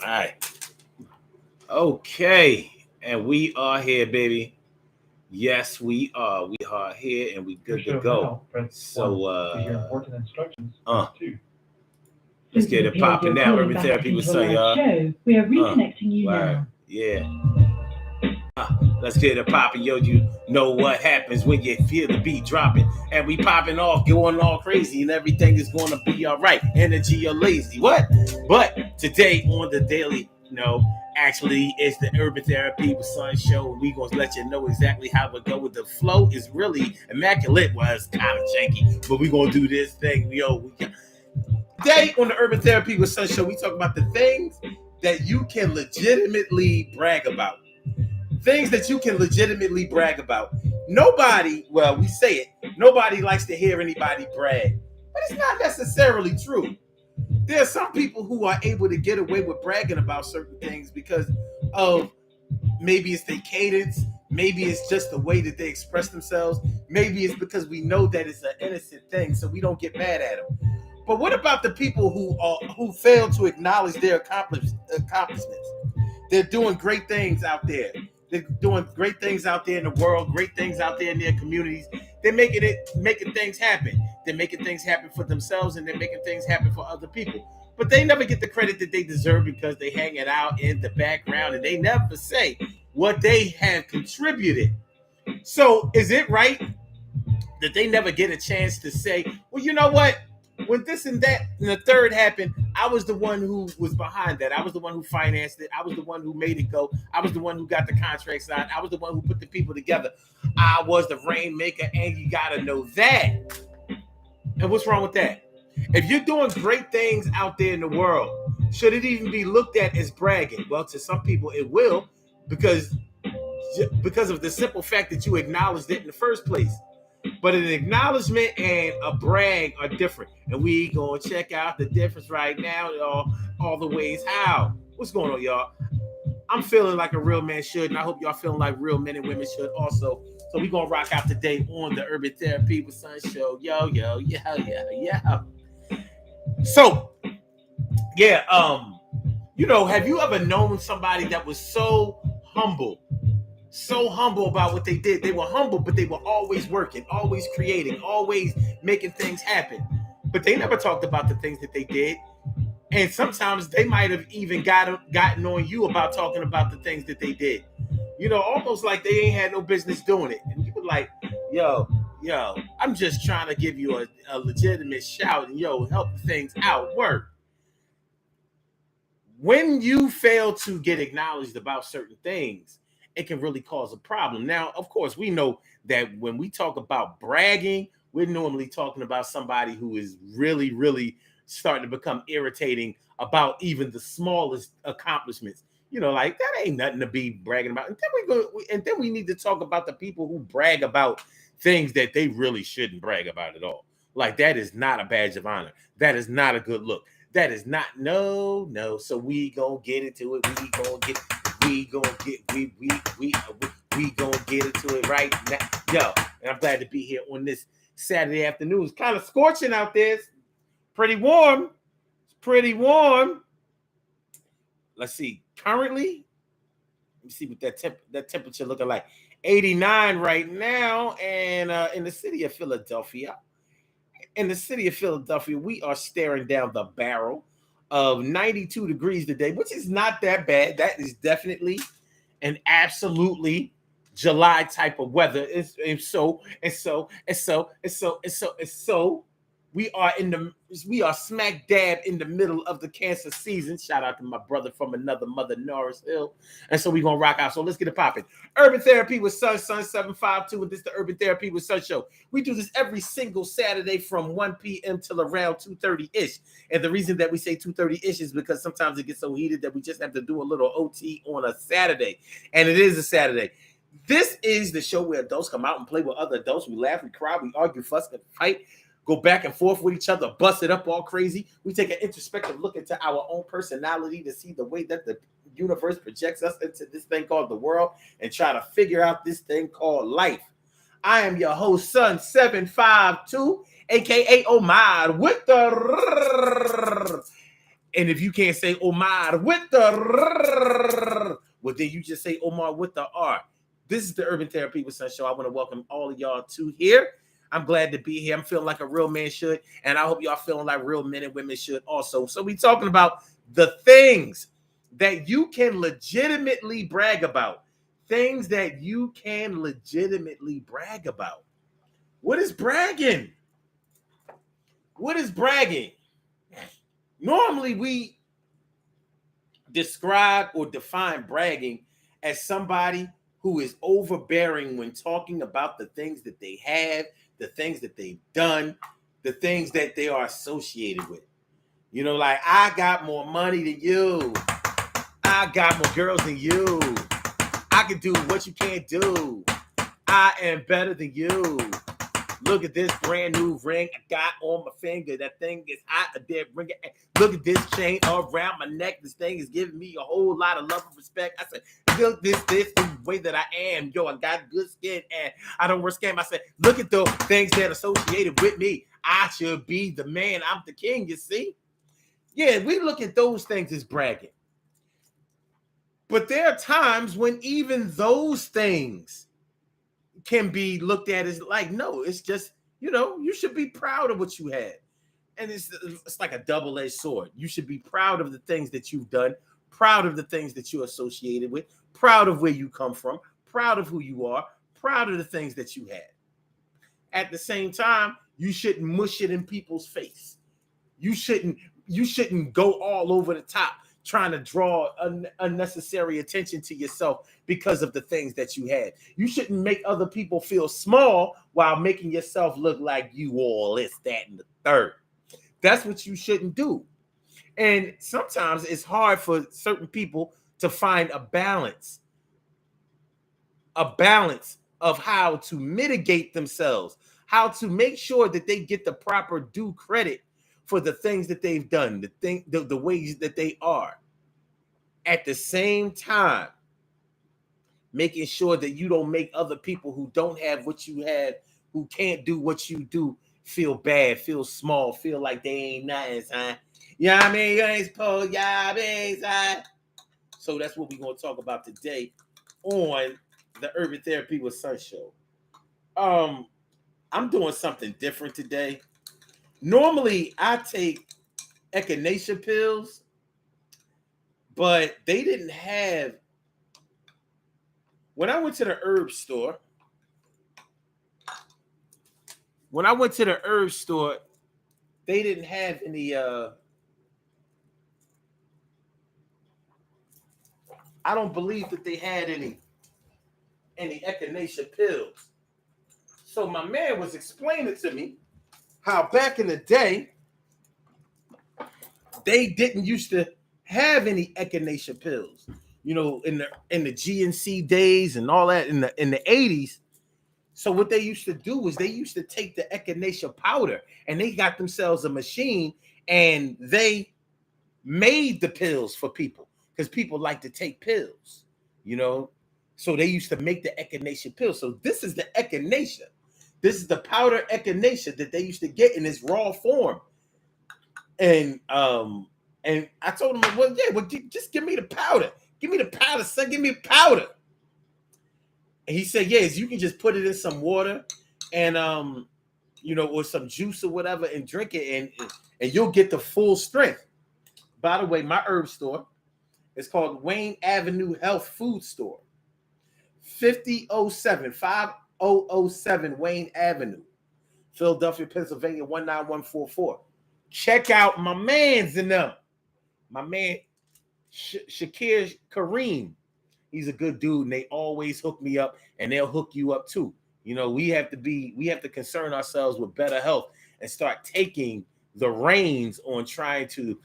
All right. Okay. And we are here, baby. Yes, we are. We are here and we good to go. So let's get it popping now. Urban Therapy with Son, y'all. We are reconnecting you Right. now. Yeah. Let's get it popping, yo. You know what happens when you feel the beat dropping and we popping off, going all crazy, and everything is going to be all right. Energy or lazy, what? But today on the daily, actually, it's the Urban Therapy with Son show, and we gonna let you know exactly how it go. With the flow is really immaculate. Well, it's kind of janky, but we gonna do this thing, Today on the Urban Therapy with Son show, we talk about the things that you can legitimately brag about. Things that you can legitimately brag about. Nobody, well, we say it, nobody likes to hear anybody brag, but it's not necessarily true. There are some people who are able to get away with bragging about certain things because of maybe it's their cadence, maybe it's just the way that they express themselves, maybe it's because we know that it's an innocent thing, so we don't get mad at them. But what about the people who fail to acknowledge their accomplishments? They're doing great things out there. They're doing great things out there in the world, great things out there in their communities. They're making things happen. They're making things happen for themselves and they're making things happen for other people. But they never get the credit that they deserve because they hang it out in the background and they never say what they have contributed. So is it right that they never get a chance to say, well, you know what? When this and that and the third happened, I was the one who was behind that. I was the one who financed it. I was the one who made it go. I was the one who got the contract signed. I was the one who put the people together. I was the rainmaker, and you gotta know that. And what's wrong with that? If you're doing great things out there in the world, should it even be looked at as bragging? Well, to some people it will, because of the simple fact that you acknowledged it in the first place. But an acknowledgement and a brag are different. And we gonna check out the difference right now, y'all. All the ways how. What's going on, y'all? I'm feeling like a real man should, and I hope y'all feeling like real men and women should also. So we gonna rock out today on the Urban Therapy with Son show. Yo. So, yeah, have you ever known somebody that was so humble about what they did? They were humble, but they were always working, always creating, always making things happen. But they never talked about the things that they did. And sometimes they might have even gotten on you about talking about the things that they did. Almost like they ain't had no business doing it. And you were like, yo, I'm just trying to give you a legitimate shout and help things out. Work. When you fail to get acknowledged about certain things, it can really cause a problem. Now, of course, we know that when we talk about bragging, we're normally talking about somebody who is really, really starting to become irritating about even the smallest accomplishments. Like that ain't nothing to be bragging about. And then we need to talk about the people who brag about things that they really shouldn't brag about at all. Like that is not a badge of honor. That is not a good look. That is not no. So we gonna get into it. We gonna get into it right now. Yo, and I'm glad to be here on this Saturday afternoon. It's kind of scorching out there. It's pretty warm. Let's see. Currently, let me see what that temperature looking like. 89 right now, and in the city of Philadelphia. We are staring down the barrel of 92 degrees today, which is not that bad. That is definitely and absolutely July type of weather. We are smack dab in the middle of the cancer season. Shout out to my brother from another mother, Norris Hill. And so we're gonna rock out. So let's get it popping. Urban Therapy with Son 752, and this is the Urban Therapy with Son show. We do this every single Saturday from 1 p.m. till around 2:30-ish. And the reason that we say 2:30-ish is because sometimes it gets so heated that we just have to do a little OT on a Saturday. And it is a Saturday. This is the show where adults come out and play with other adults. We laugh, we cry, we argue, fuss, and fight. Go back and forth with each other, bust it up all crazy. We take an introspective look into our own personality to see the way that the universe projects us into this thing called the world and try to figure out this thing called life. I am your host, Son 752, aka Omar, with the And if you can't say Omar with the, well, then you just say Omar with the R. This is the Urban Therapy with Sun Show. I want to welcome all of y'all to here. I'm glad to be here. I'm feeling like a real man should, and I hope y'all feeling like real men and women should also. So we talking about the things that you can legitimately brag about. Things that you can legitimately brag about. What is bragging? What is bragging? Normally, we describe or define bragging as somebody who is overbearing when talking about the things that they have, the things that they've done, the things that they are associated with. You know, like, I got more money than you. I got more girls than you. I can do what you can't do. I am better than you. Look at this brand new ring I got on my finger. That thing is hot. A dead ring. Look at this chain around my neck. This thing is giving me a whole lot of love and respect. I said, look, this is the way that I am. Yo, I got good skin and I don't wear scam. I said, look at the things that are associated with me. I should be the man. I'm the king, you see? Yeah, we look at those things as bragging. But there are times when even those things can be looked at as like, no, it's just, you know, you should be proud of what you had. And it's like a double-edged sword. You should be proud of the things that you've done, proud of the things that you're associated with, proud of where you come from, proud of who you are, proud of the things that you had. At the same time, you shouldn't mush it in people's face. You shouldn't go all over the top trying to draw unnecessary attention to yourself because of the things that you had. You shouldn't make other people feel small while making yourself look like you all this, that, and the third. That's what you shouldn't do. And sometimes it's hard for certain people to find a balance of how to mitigate themselves, how to make sure that they get the proper due credit for the things that they've done, the ways that they are. At the same time, making sure that you don't make other people who don't have what you had, who can't do what you do, feel bad, feel small, feel like they ain't nothing, son. You know what I mean? You ain't supposed, yeah, I mean, son. So that's what we're going to talk about today on the Urban Therapy with Sun Show. I'm doing something different today. Normally, I take echinacea pills, but they didn't have. When I went to the herb store, they didn't have any. I don't believe that they had any echinacea pills. So my man was explaining to me how back in the day they didn't used to have any echinacea pills. You know, in the GNC days and all that in the 80s. So what they used to do was they used to take the echinacea powder and they got themselves a machine and they made the pills for people because people like to take pills, you know. So they used to make the echinacea pills. So this is the echinacea. This is the powder echinacea that they used to get in its raw form. And I told him, well, yeah, well, just give me the powder. Give me the powder, son. Give me the powder. And he said, yes, you can just put it in some water and you know, or some juice or whatever and drink it and you'll get the full strength. By the way, my herb store is called Wayne Avenue Health Food Store. 5007 Wayne Avenue, Philadelphia, Pennsylvania, 19144. Check out my man's in them. My man, Shakir Kareem. He's a good dude, and they always hook me up, and they'll hook you up too. You know, we have to concern ourselves with better health and start taking the reins on trying to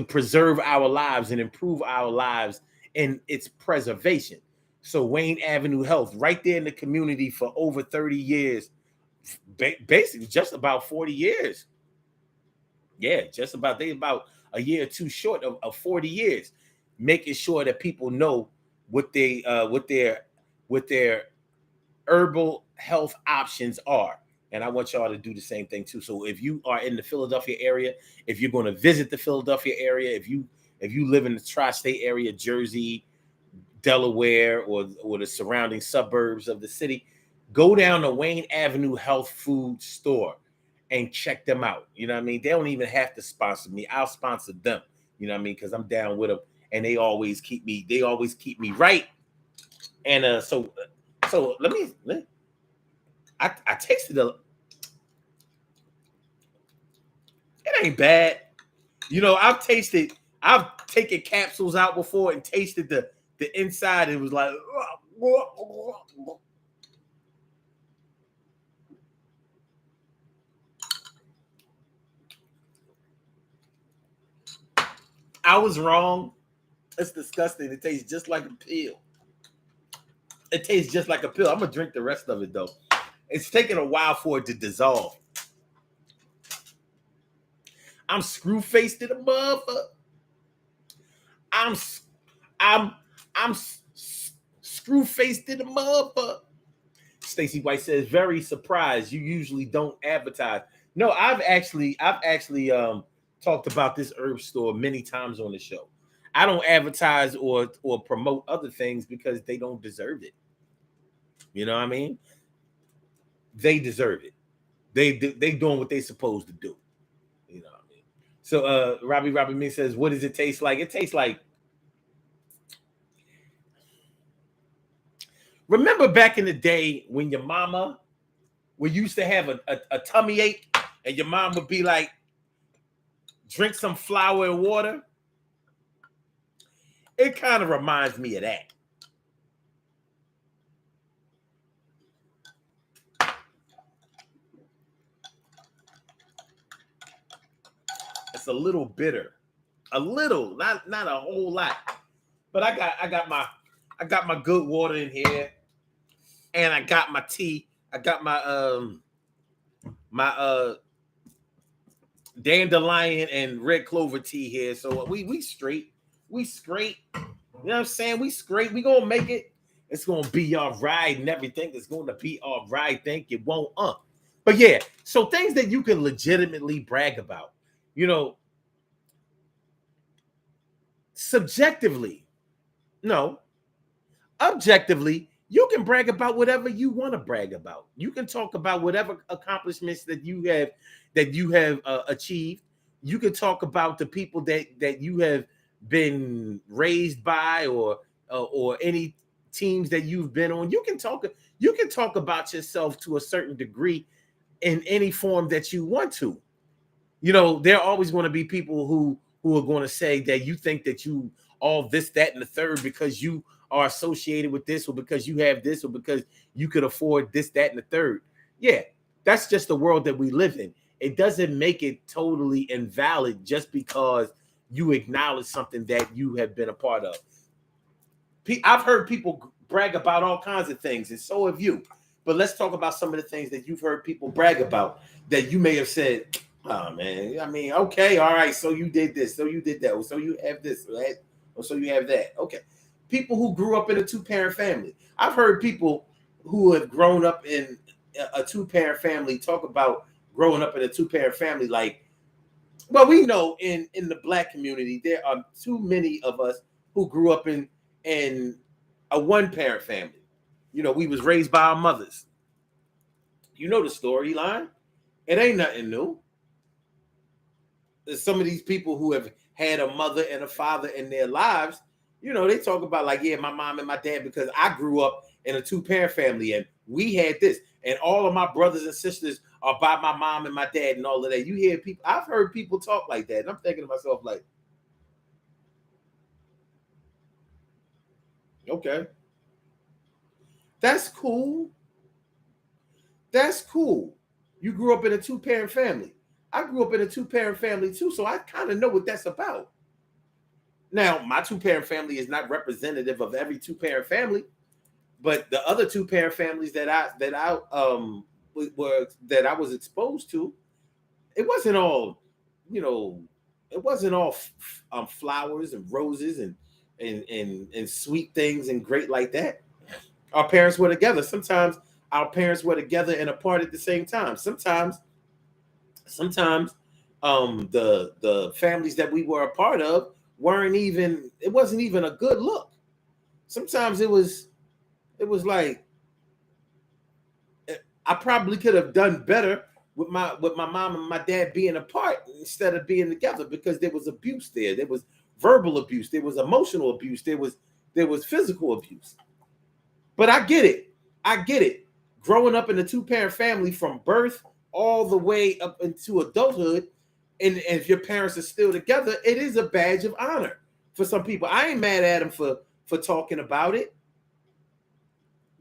preserve our lives and improve our lives in its preservation. So Wayne Avenue Health, right there in the community for over 30 years, basically just about 40 years. Yeah, just about, they about a year or two short of 40 years, making sure that people know what their herbal health options are. And I want y'all to do the same thing too. So if you are in the Philadelphia area, if you're going to visit the Philadelphia area, if you live in the tri-state area, Jersey, Delaware, or the surrounding suburbs of the city, go down to Wayne Avenue Health Food Store and check them out. You know what I mean? They don't even have to sponsor me. I'll sponsor them. You know what I mean? Because I'm down with them, and they always keep me right. And so let me I tasted it ain't bad. You know, I've taken capsules out before and tasted the inside. It was like I was wrong. It's disgusting. It tastes just like a pill. It tastes just like a pill. I'm gonna drink the rest of it though. It's taking a while for it to dissolve. I'm screw-faced to the motherfucker. I'm screw-faced to the motherfucker. Stacey White says, very surprised. You usually don't advertise. No, I've actually talked about this herb store many times on the show. I don't advertise or promote other things because they don't deserve it. You know what I mean? They deserve it. They doing what they supposed to do. You know what I mean? So Robbie Me says, what does it taste like? It tastes like, remember back in the day when your mama used to have a tummy ache and your mom would be like, drink some flour and water? It kind of reminds me of that. It's a little bitter. A little, not a whole lot. But I got my good water in here, and I got my tea. I got my dandelion and red clover tea here. So we straight. We straight. You know what I'm saying? We straight. We gonna make it. It's gonna be all right and everything. It's gonna be all right. Think it won't. But yeah, so things that you can legitimately brag about. You know, subjectively, no, objectively, you can brag about whatever you want to brag about. You can talk about whatever accomplishments that you have achieved. You can talk about the people that you have been raised by, or any teams that you've been on. You can talk about yourself to a certain degree in any form that you want to. You know, there are always going to be people who are going to say that you think that you all this, that, and the third because you are associated with this, or because you have this, or because you could afford this, that, and the third. Yeah, that's just the world that we live in. It doesn't make it totally invalid just because you acknowledge something that you have been a part of. I've heard people brag about all kinds of things, and so have you. But let's talk about some of the things that you've heard people brag about that you may have said, oh, man, I mean, okay, all right, so you did this, so you did that, so you have this, right? Or so you have that. Okay. People who grew up in a two-parent family. I've heard people who have grown up in a two-parent family talk about growing up in a two-parent family like, well, we know in the Black community, there are too many of us who grew up in a one-parent family. You know, we was raised by our mothers. You know the storyline. It ain't nothing new. There's some of these people who have had a mother and a father in their lives, you know, they talk about like, yeah, my mom and my dad, because I grew up in a two-parent family and we had this, and all of my brothers and sisters are by my mom and my dad and all of that. You hear people, I've heard people talk like that, and I'm thinking to myself like, okay, that's cool. That's cool. You grew up in a two-parent family. I grew up in a two-parent family too, so I kind of know what that's about. Now, my two-parent family is not representative of every two-parent family, but the other two-parent families that I was exposed to, it wasn't all, you know, it wasn't all flowers and roses and sweet things and great like that. Our parents were together. Sometimes our parents were together and apart at the same time. Sometimes the families that we were a part of it wasn't even a good look. Sometimes it was like I probably could have done better with my mom and my dad being apart instead of being together, because there was abuse there. There was verbal abuse, there was emotional abuse, there was physical abuse. But I get it. Growing up in a two-parent family from birth all the way up into adulthood, and if your parents are still together, it is a badge of honor for some people. I ain't mad at them for talking about it.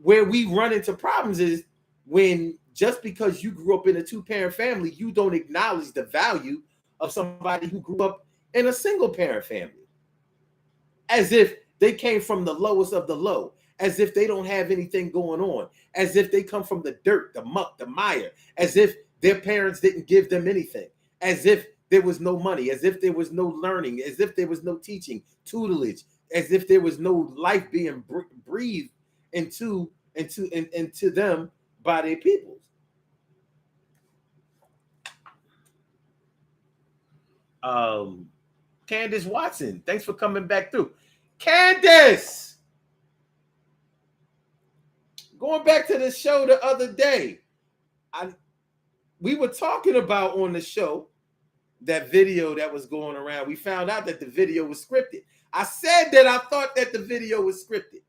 Where we run into problems is when just because you grew up in a two-parent family, you don't acknowledge the value of somebody who grew up in a single-parent family, as if they came from the lowest of the low, as if they don't have anything going on, as if they come from the dirt, the muck, the mire, as if their parents didn't give them anything, as if there was no money, as if there was no learning, as if there was no teaching, tutelage, as if there was no life being breathed into them by their peoples. Candace Watson, thanks for coming back through. Candace, going back to the show the other day, we were talking about on the show that video that was going around. We found out that the video was scripted. I said that I thought that the video was scripted,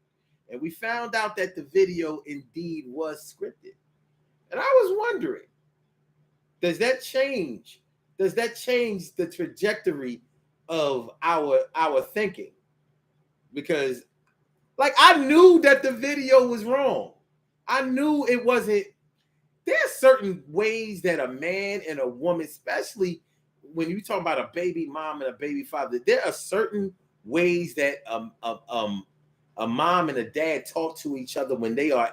and we found out that the video indeed was scripted. And I was wondering, does that change the trajectory of our thinking? Because like, I knew that the video was wrong. I knew it wasn't. There are certain ways that a man and a woman, especially when you talk about a baby mom and a baby father, there are certain ways that a mom and a dad talk to each other when they are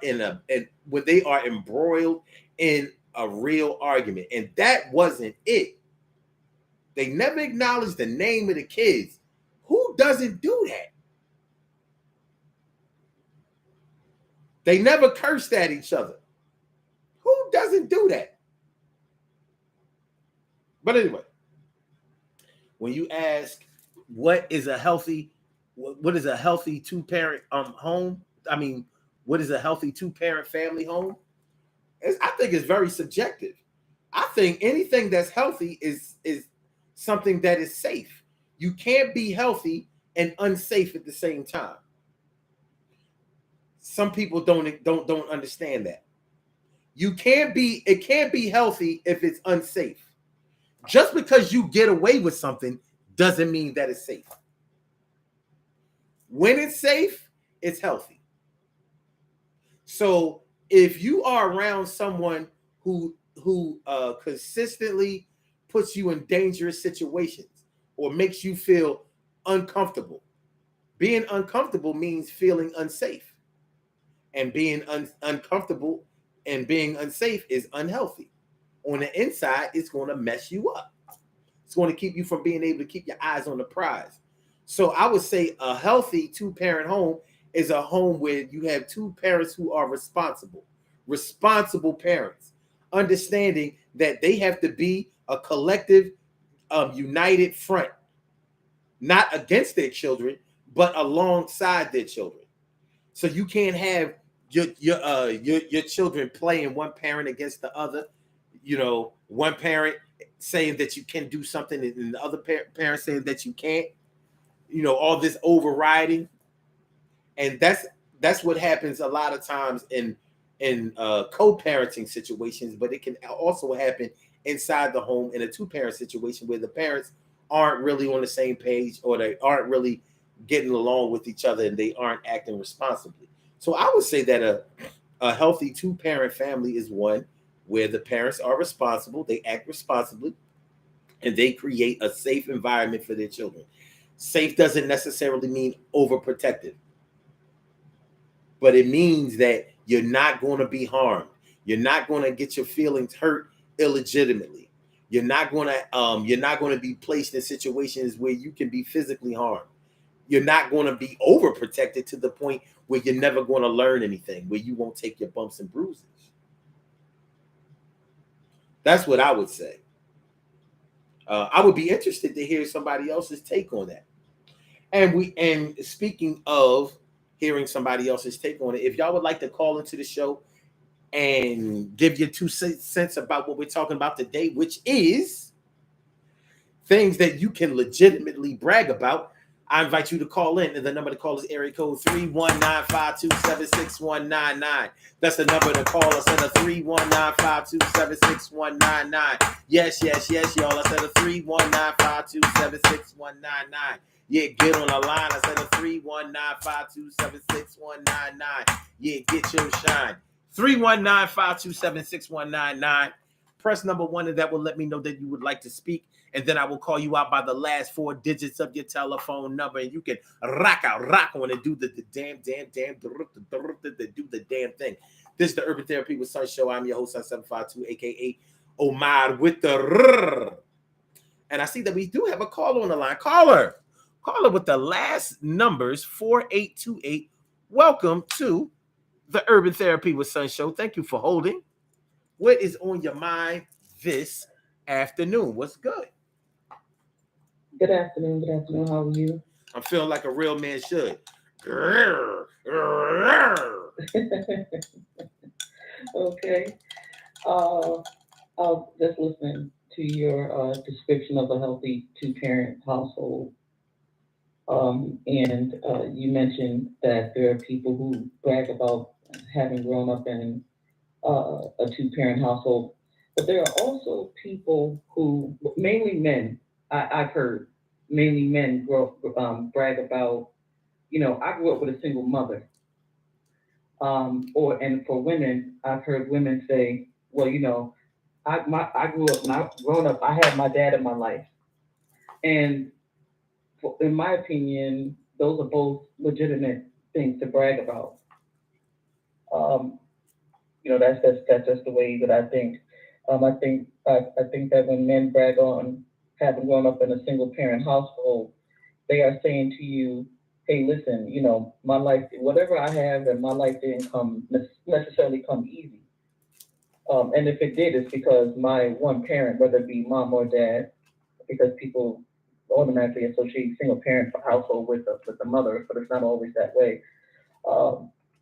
when they are embroiled in a real argument, and that wasn't it. They never acknowledged the name of the kids. Who doesn't do that? They never cursed at each other. Who doesn't do that? But anyway, when you ask what is a healthy two-parent home, I mean, what is a healthy two-parent family home? I think it's very subjective. I think anything that's healthy is something that is safe. You can't be healthy and unsafe at the same time. Some people don't understand that. It can't be healthy if it's unsafe. Just because you get away with something doesn't mean that it's safe. When it's safe, it's healthy. So if you are around someone who consistently puts you in dangerous situations or makes you feel uncomfortable, being uncomfortable means feeling unsafe. And being uncomfortable and being unsafe is unhealthy. On the inside, it's going to mess you up. It's going to keep you from being able to keep your eyes on the prize. So I would say a healthy two-parent home is a home where you have two parents who are responsible parents, understanding that they have to be a collective, united front, not against their children, but alongside their children. So you can't have your children playing one parent against the other. You know, one parent saying that you can do something and the other parent saying that you can't. You know, all this overriding, and that's what happens a lot of times in co-parenting situations. But it can also happen inside the home in a two-parent situation where the parents aren't really on the same page, or they aren't really getting along with each other, and they aren't acting responsibly. So I would say that a healthy two-parent family is one where the parents are responsible, they act responsibly, and they create a safe environment for their children. Safe doesn't necessarily mean overprotective, but it means that you're not going to be harmed. You're not going to get your feelings hurt illegitimately. You're not going to be placed in situations where you can be physically harmed. You're not going to be overprotected to the point where you're never going to learn anything, where you won't take your bumps and bruises. That's what I would say. I would be interested to hear somebody else's take on that. And speaking of hearing somebody else's take on it, if y'all would like to call into the show and give your 2 cents about what we're talking about today, which is things that you can legitimately brag about, I invite you to call in. And the number to call is area code 319-527-6199. That's the number to call us at a 319-527-6199. Yes, y'all. That's at a 319-527-6199. Yeah, get on the line. I said a 319-527-6199. Yeah, get your shine. 319-527-6199. Press number 1, and that will let me know that you would like to speak. And then I will call you out by the last 4 digits of your telephone number, and you can rock on and do the damn, do the damn thing. This is the Urban Therapy with Sun Show. I'm your host, Sun752, aka Omar with the R. And I see that we do have a caller on the line. Caller with the last numbers 4828. Welcome to the Urban Therapy with Sun Show. Thank you for holding. What is on your mind this afternoon? What's good? Good afternoon. How are you? I'm feeling like a real man should. Okay. I was just listening to your description of a healthy 2-parent household. And you mentioned that there are people who brag about having grown up in a 2-parent household. But there are also people who, mainly men, I've heard, mainly men brag about, I grew up with a single mother. And for women, I've heard women say, well, I grew up, when I grown up, I had my dad in my life. And in my opinion, those are both legitimate things to brag about. That's just the way that I think. I think that when men brag on having grown up in a single parent household, they are saying to you, hey, listen, my life, whatever I have in my life didn't necessarily come easy. And if it did, it's because my one parent, whether it be mom or dad, because people automatically associate single parent household with the mother, but it's not always that way.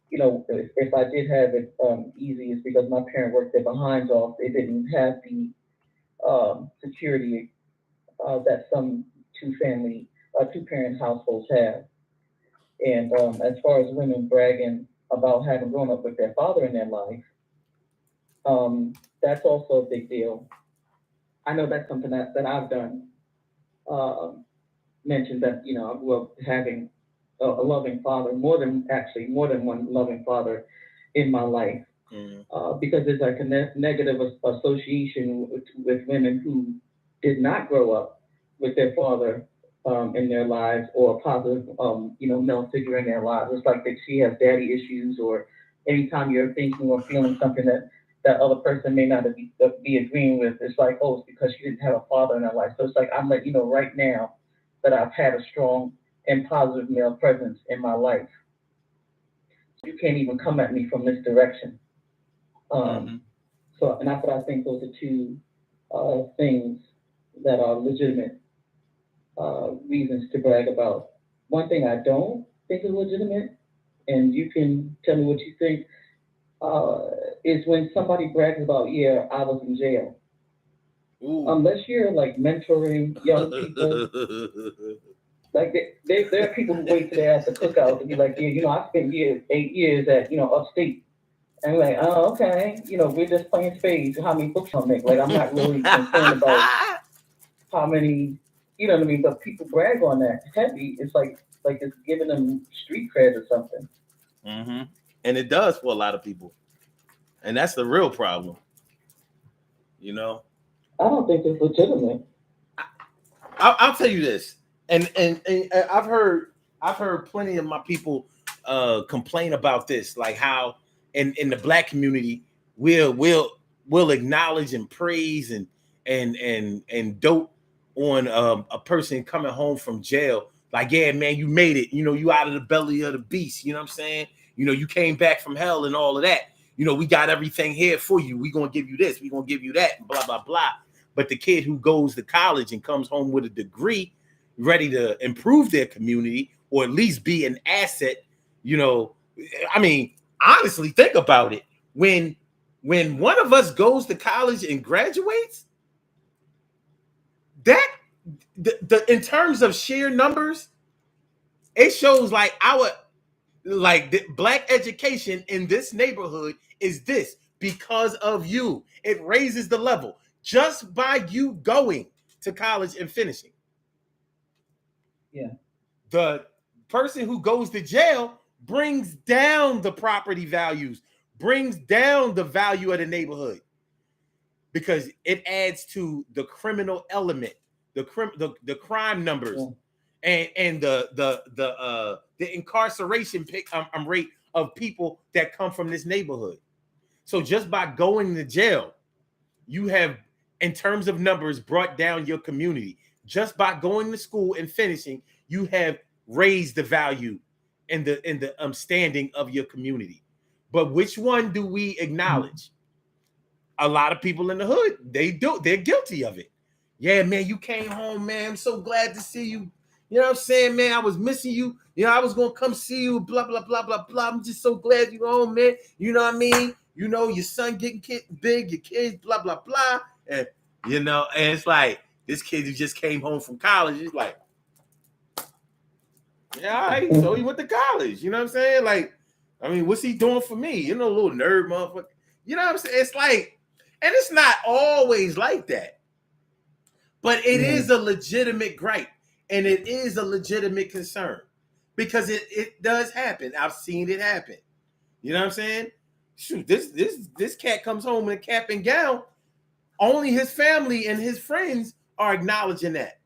If I did have it easy, it's because my parent worked their behinds off. They didn't have the security that some 2-parent households have. And as far as women bragging about having grown up with their father in their life, that's also a big deal. I know that's something that I've done. Mentioned that, I grew up having a loving father, more than one loving father in my life. Because there's like a negative association with women who did not grow up with their father in their lives, or a positive, male figure in their lives. It's like that she has daddy issues, or anytime you're thinking or feeling something that other person may not be agreeing with, it's like, oh, it's because she didn't have a father in her life. So it's like, I'm letting you know right now that I've had a strong and positive male presence in my life. You can't even come at me from this direction. So, and that's what I think those are 2 things that are legitimate reasons to brag about. One thing I don't think is legitimate, and you can tell me what you think, is when somebody brags about, yeah, I was in jail. Unless you're like mentoring young people, like there are people who wait till they're at the cookout to be like, yeah, I spent 8 years at, upstate. And I'm like, oh, okay, we're just playing spades. How many books I'll make? Like, I'm not really concerned about how many, you know what I mean? But people brag on that heavy. It's like it's giving them street cred or something. And it does for a lot of people. And that's the real problem. I don't think it's legitimate. I'll tell you this. And I've heard plenty of my people complain about this, like how in the Black community we'll acknowledge and praise and dote on a person coming home from jail, like, yeah, man, you made it, you out of the belly of the beast, you know what I'm saying, you came back from hell and all of that, we got everything here for you. We're going to give you this. We're going to give you that, and blah, blah, blah. But the kid who goes to college and comes home with a degree, ready to improve their community or at least be an asset, I mean, honestly, think about it. When one of us goes to college and graduates, that the in terms of sheer numbers, it shows like the black education in this neighborhood is this because of you. It raises the level just by you going to college and finishing. Yeah. The person who goes to jail brings down the property values, brings down the value of the neighborhood because it adds to the criminal element, the crime numbers, and the incarceration rate of people that come from this neighborhood. So just by going to jail, you have, in terms of numbers, brought down your community. Just by going to school and finishing, you have raised the value and the standing of your community. But which one do we acknowledge? A lot of people in the hood, they're guilty of it. Yeah, man, you came home, man. I'm so glad to see you. You know what I'm saying, man? I was missing you. I was gonna come see you, blah, blah, blah, blah, blah. I'm just so glad you're home, man. You know what I mean? Your son getting big, your kids, blah, blah, blah. And and it's like this kid who just came home from college, he's like, yeah, all right, so he went to college. You know what I'm saying? Like, I mean, what's he doing for me? Little nerd motherfucker. You know what I'm saying? It's like, and it's not always like that. But it is a legitimate gripe, and it is a legitimate concern because it does happen. I've seen it happen. You know what I'm saying? Shoot, this cat comes home in a cap and gown. Only his family and his friends are acknowledging that.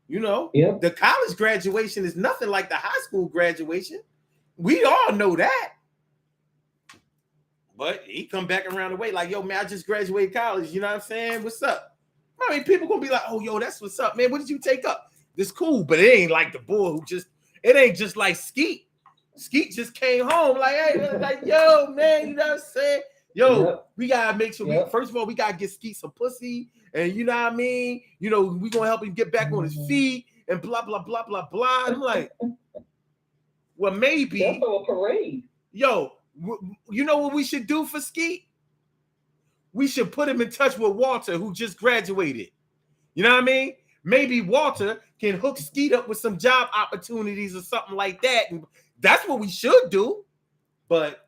The college graduation is nothing like the high school graduation. We all know that. But he come back around the way like, yo, man, I just graduated college. You know what I'm saying? What's up? I mean, people gonna be like, oh, yo, that's what's up, man. What did you take up? This cool, but it ain't like the boy it ain't just like Skeet. Skeet just came home like, hey, like, yo, man, you know what I'm saying? Yo, we gotta make sure first of all, we gotta get Skeet some pussy, and you know what I mean? We gonna help him get back on his feet and blah, blah, blah, blah, blah. I'm like, well, maybe that's a parade. Yo, you know what we should do for Skeet? We should put him in touch with Walter, who just graduated. You know what I mean? Maybe Walter can hook Skeet up with some job opportunities or something like that. And that's what we should do. But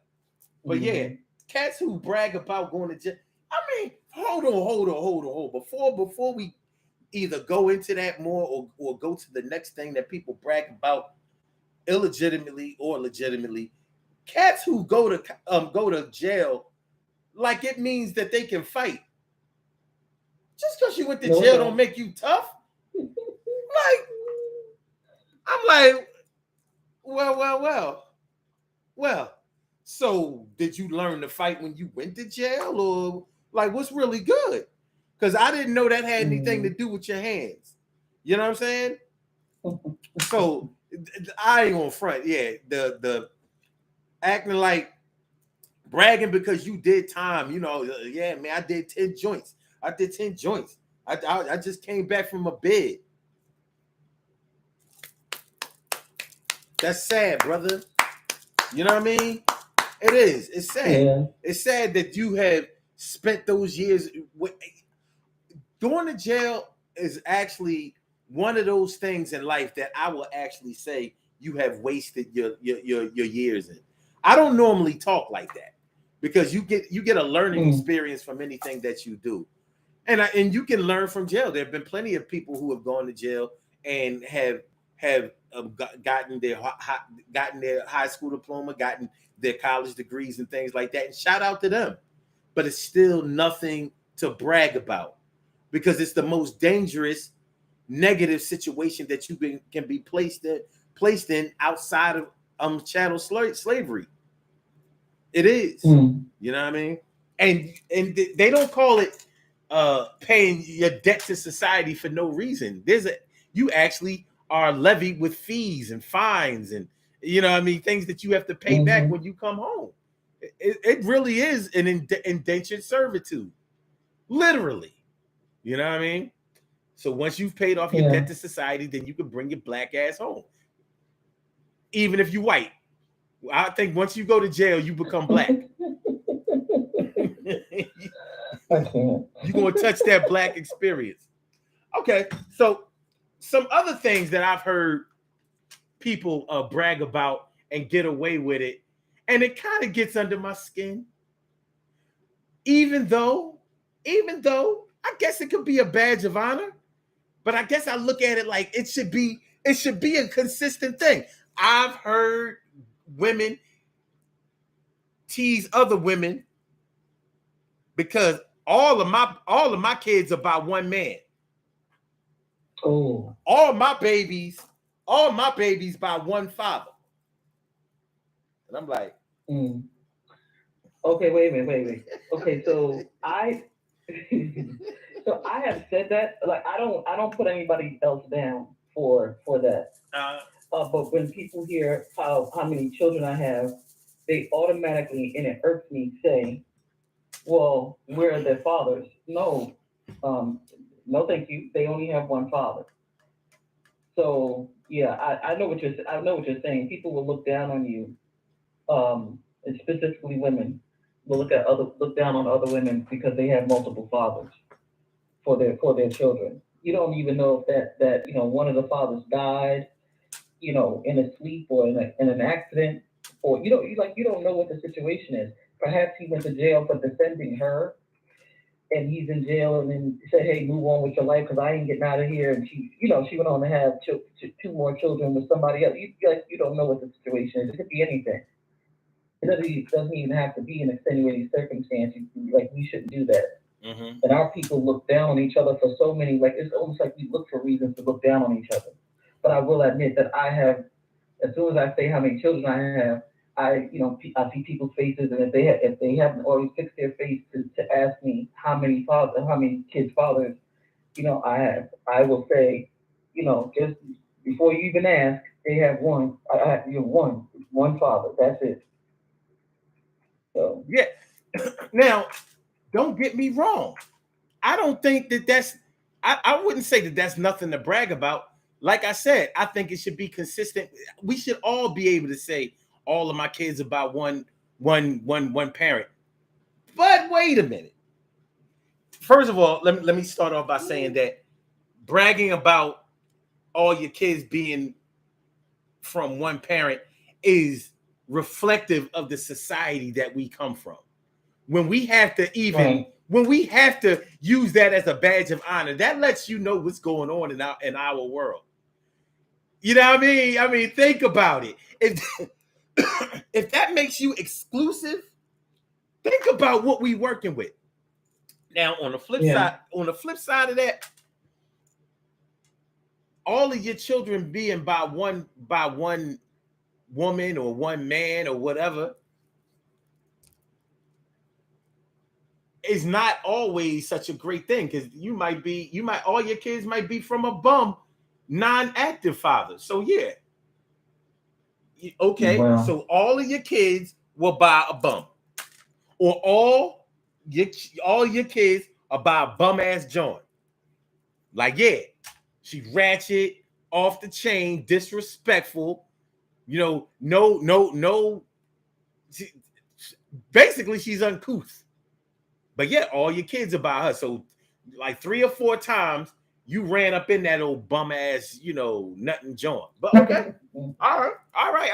yeah, cats who brag about going to jail. I mean, hold on. Before we either go into that more or go to the next thing that people brag about illegitimately or legitimately, cats who go to jail like it means that they can fight. Just because you went to jail don't make you tough. Like, I'm like, well. So did you learn to fight when you went to jail, or like what's really good? Because I didn't know that had anything to do with your hands. You know what I'm saying? So I ain't gonna front. Yeah, the acting like bragging because you did time. Yeah, man, I did 10 joints. I just came back from a bed. That's sad, brother. You know what I mean? It is. It's sad. Yeah. It's sad that you have spent those years. Going to jail is actually one of those things in life that I will actually say you have wasted your years in. I don't normally talk like that because you get a learning experience from anything that you do, and you can learn from jail. There have been plenty of people who have gone to jail and have gotten their high school diploma, gotten their college degrees and things like that. And shout out to them, but it's still nothing to brag about because it's the most dangerous, negative situation that you can be placed in outside of chattel slavery. It is, you know what I mean? And they don't call it paying your debt to society for no reason. You actually are levied with fees and fines and you know what I mean, things that you have to pay back when you come home. It really is an indentured servitude, literally. You know what I mean? So once you've paid off your debt to society, then you can bring your black ass home, even if you're white. I think once you go to jail, you become black. I can't. You're gonna touch that black experience. Okay, so some other things that I've heard people brag about and get away with it, and it kind of gets under my skin. Even though I guess it could be a badge of honor, but I guess I look at it like it should be a consistent thing. I've heard women tease other women because all of my kids are by one man. Oh. All my babies by one father. And I'm like, okay, wait a minute. Okay, so I have said that. Like I don't put anybody else down for that. But when people hear how many children I have, they automatically, and it irks me, say, well, where are their fathers? No, no, thank you. They only have one father. So yeah, I know what you're saying. People will look down on you, and specifically women will look down on other women because they have multiple fathers for their children. You don't even know if that one of the fathers died, in a sleep or in an accident, or you don't know what the situation is. Perhaps he went to jail for defending her, and he's in jail, and then said, "Hey, move on with your life because I ain't getting out of here." And she went on to have two more children with somebody else. You don't know what the situation is. It could be anything. It doesn't even have to be an extenuating circumstance. Like we shouldn't do that. mm-hmm. And our people look down on each other for so many. Like it's almost like we look for reasons to look down on each other. But I will admit that I have, as soon as I say how many children I have, I see people's faces, and if they haven't already fixed their face to ask me how many kids' fathers, I have, I will say, just before you even ask, they have one. I have one father. That's it. So yeah. Now, don't get me wrong. I don't think that's. I wouldn't say that that's nothing to brag about. Like I said, I think it should be consistent. We should all be able to say all of my kids are by one parent. But wait a minute. First of all, let me start off by saying that bragging about all your kids being from one parent is reflective of the society that we come from. When we have to use that as a badge of honor, that lets you know what's going on in our world. You know what I mean? I mean, think about it. If that makes you exclusive, think about what we working with. Now, on the flip side of that, all of your children being by one woman or one man or whatever is not always such a great thing, because all your kids might be from a bum, non-active father. So yeah. Okay, wow. So all of your kids will buy a bum, or all your kids are by a bum ass joint. Like, yeah, she ratchet, off the chain, disrespectful. No. Basically, she's uncouth. But yeah, all your kids are by her. So, like 3 or 4 times, you ran up in that old bum ass, nothing joint. But okay, all right.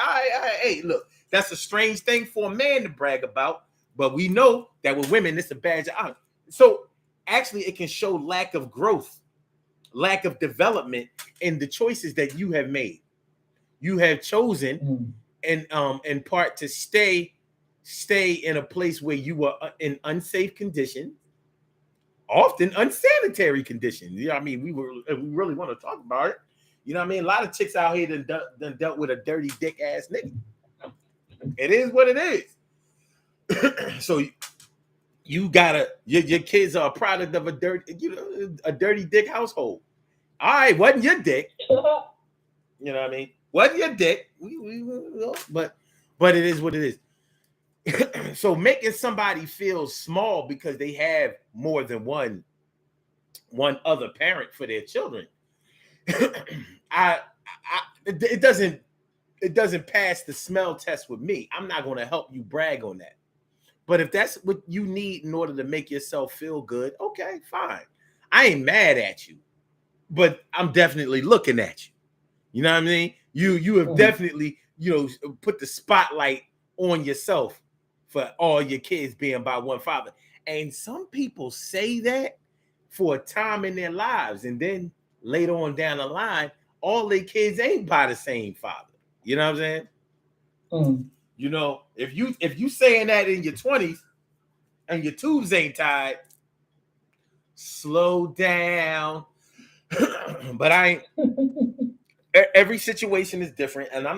Hey, look, that's a strange thing for a man to brag about, but we know that with women, it's a badge of honor. So actually, it can show lack of growth, lack of development in the choices that you have made. You have chosen, in part, to stay in a place where you were in unsafe conditions, often unsanitary conditions. You know what I mean? If we really want to talk about it. You know what I mean? A lot of chicks out here done dealt with a dirty dick ass nigga. It is what it is. So you gotta, your kids are a product of a dirty dick household. All right, wasn't your dick. You know what I mean? Wasn't your dick. But it is what it is. So making somebody feel small because they have more than one other parent for their children, it doesn't pass the smell test with me. I'm not going to help you brag on that. But if that's what you need in order to make yourself feel good, okay, fine. I ain't mad at you, but I'm definitely looking at you. You know what I mean? You have definitely, put the spotlight on yourself for all your kids being by one father. And some people say that for a time in their lives, and then later on down the line, all their kids ain't by the same father. You know what I'm saying? If you saying that in your 20s and your tubes ain't tied, slow down. But every situation is different, and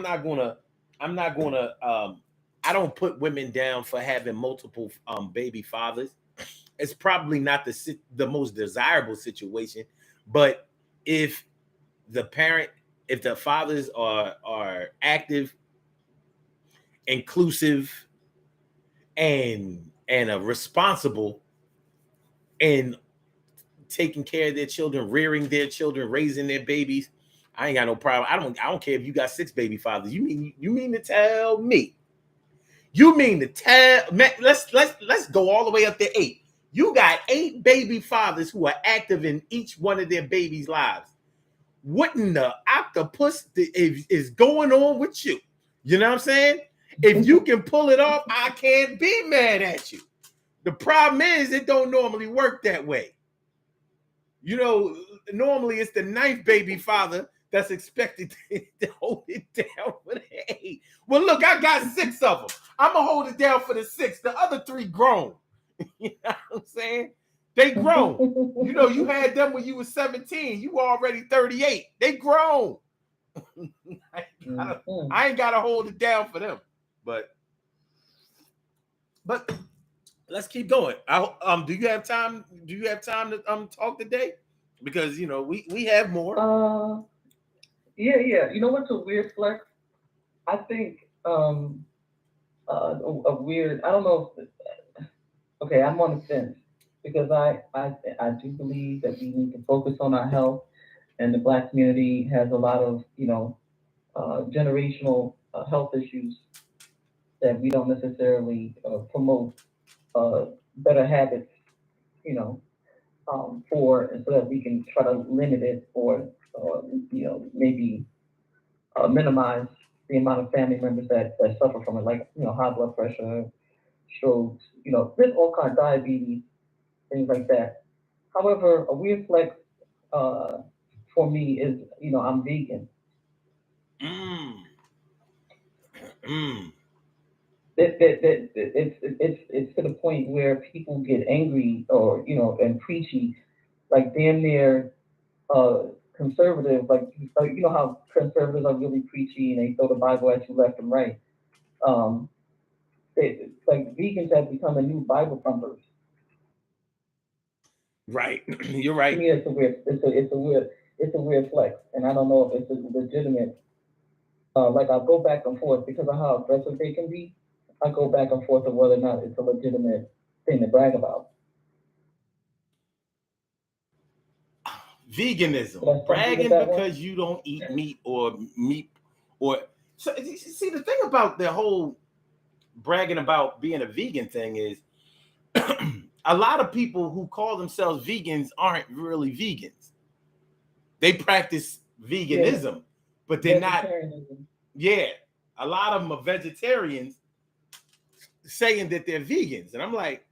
I don't put women down for having multiple baby fathers. It's probably not the most desirable situation, but if the fathers are active, inclusive, and responsible, and taking care of their children, rearing their children, raising their babies, I ain't got no problem. I don't care if you got 6 baby fathers. You mean to tell me? You mean to tell? Let's go all the way up to 8. You got 8 baby fathers who are active in each one of their babies' lives. What in the octopus is going on with you? You know what I'm saying? If you can pull it off, I can't be mad at you. The problem is it don't normally work that way. Normally it's the 9th baby father that's expected to hold it down for the 8. Well, look, I got 6 of them. I'm going to hold it down for the 6. The other 3 grown. You know what I'm saying? They grown. You had them when you were 17. You were already 38. They grown. I ain't got to hold it down for them. But let's keep going. Do you have time? Do you have time to talk today? Because we have more. Yeah. You know what's a weird flex? I think a weird. I don't know. Okay, I'm on the fence because I do believe that we need to focus on our health, and the Black community has a lot of generational health issues that we don't necessarily promote better habits, you know, so that we can try to limit it or maybe minimize the amount of family members that suffer from it, like high blood pressure, strokes, there's all kinds of diabetes, things like that. However, a weird flex uh, for me is I'm vegan. Mm. Mm. It's to the point where people get angry or and preachy, like damn near conservative, like how conservatives are really preachy and they throw the Bible at you left and right. Um, like vegans have become a new Bible thumpers. Right, you're To right. me, it's a weird flex, and I don't know if it's a legitimate. Like I'll go back and forth because of how aggressive they can be. I go back and forth of whether or not it's a legitimate thing to brag about. Veganism, bragging because you don't eat meat or so. See, the thing about the whole bragging about being a vegan thing is a lot of people who call themselves vegans aren't really vegans. They practice veganism, but they're not. Yeah, a lot of them are vegetarians saying that they're vegans, and I'm like,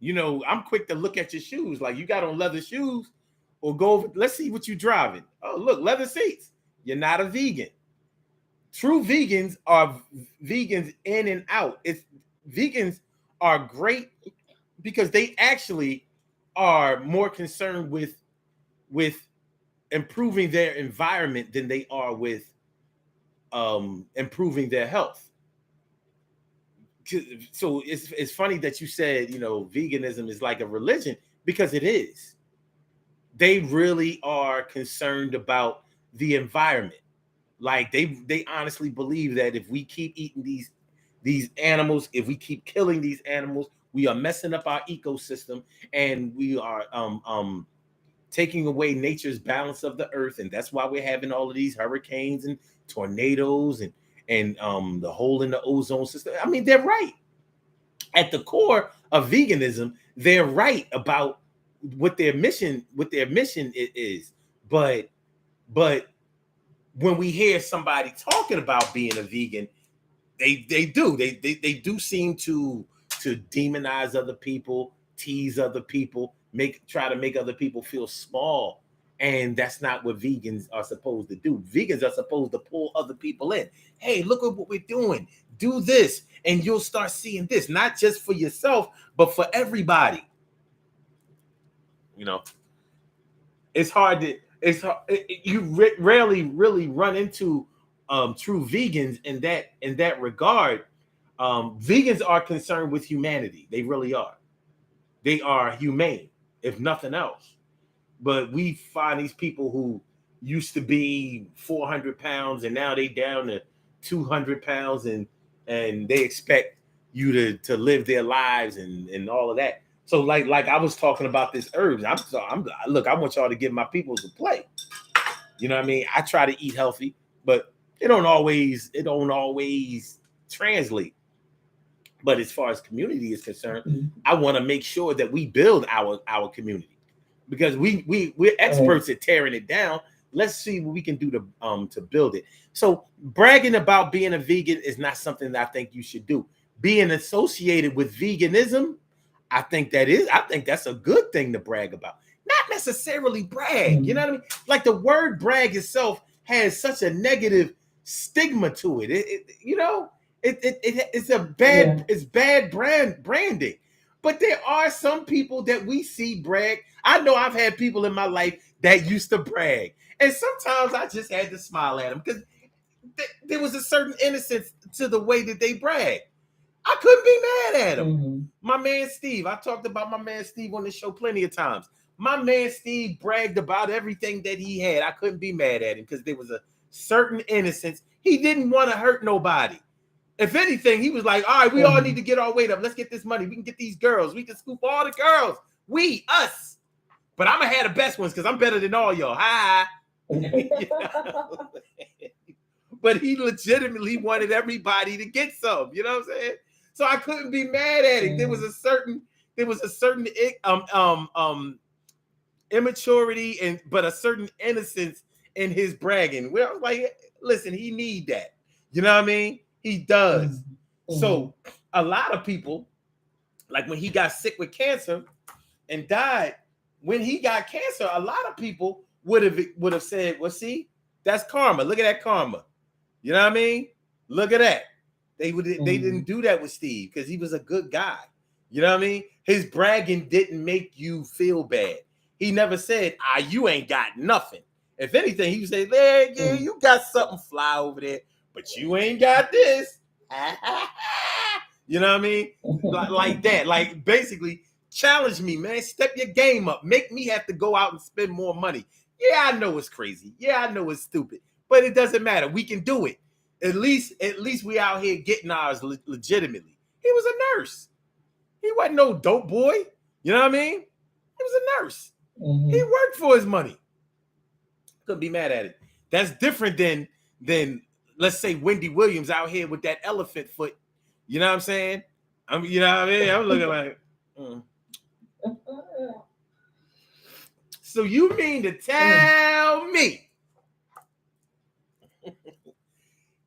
I'm quick to look at your shoes. Like, you got on leather shoes, or go over, let's see what you're driving. Oh, look, leather seats. You're not a vegan. True vegans are vegans in and out. Vegans are great because they actually are more concerned with improving their environment than they are with improving their health. So it's funny that you said veganism is like a religion, because it is. They really are concerned about the environment. Like they honestly believe that if we keep eating these animals, if we keep killing these animals, we are messing up our ecosystem, and we are taking away nature's balance of the earth, and that's why we're having all of these hurricanes and tornadoes and the hole in the ozone system. I mean, they're right. At the core of veganism, they're right about what their mission is. But when we hear somebody talking about being a vegan, they do seem to demonize other people, tease other people, try to make other people feel small. And that's not what vegans are supposed to do. Vegans are supposed to pull other people in. Hey, look at what we're doing. Do this, and you'll start seeing this, not just for yourself, but for everybody. You know, it's hard to, you rarely really run into true vegans in that regard. Vegans are concerned with humanity. They really are. They are humane, if nothing else. But we find these people who used to be 400 pounds and now they down to 200 pounds, and they expect you to live their lives and all of that. So like I was talking about this herbs. Look, I want y'all to give my people a play. You know what I mean? I try to eat healthy, but it don't always translate. But as far as community is concerned, I want to make sure that we build our community, because we're experts at tearing it down. Let's see what we can do to build it. So bragging about being a vegan is not something that I think you should do. Being associated with veganism, I think that's a good thing to brag about. Not necessarily brag, you know what I mean? Like the word brag itself has such a negative stigma to it. It's bad branding. But there are some people that we see brag. I know I've had people in my life that used to brag, and sometimes I just had to smile at them because there was a certain innocence to the way that they brag. I couldn't be mad at him. My man Steve, I talked about my man Steve on the show plenty of times. My man Steve bragged about everything that he had. I couldn't be mad at him because there was a certain innocence. He didn't want to hurt nobody. If anything, he was like, all right, we all need to get our weight up. Let's get this money. We can get these girls. We can scoop all the girls. Us. But I'm going to have the best ones because I'm better than all y'all. Hi. But he legitimately wanted everybody to get some. You know what I'm saying? So I couldn't be mad at it. There was a certain immaturity but a certain innocence in his bragging. Where I was like, listen, he need that. You know what I mean? He does. So a lot of people, like when he got sick with cancer and died, when he got cancer, a lot of people would have said, well, see, that's karma. Look at that karma. You know what I mean? Look at that. They didn't do that with Steve because he was a good guy. You know what I mean? His bragging didn't make you feel bad. He never said, you ain't got nothing. If anything, he would say, yeah, you got something fly over there, but you ain't got this. You know what I mean? Like that. Like basically challenge me, man. Step your game up. Make me have to go out and spend more money. Yeah, I know it's crazy. Yeah, I know it's stupid, but it doesn't matter. We can do it. At least we out here getting ours legitimately. He was a nurse. He wasn't no dope boy. You know what I mean? He was a nurse. He worked for his money. Couldn't be mad at it. That's different than let's say Wendy Williams out here with that elephant foot. You know what I'm saying? You know what I mean? I'm looking like. So you mean to tell me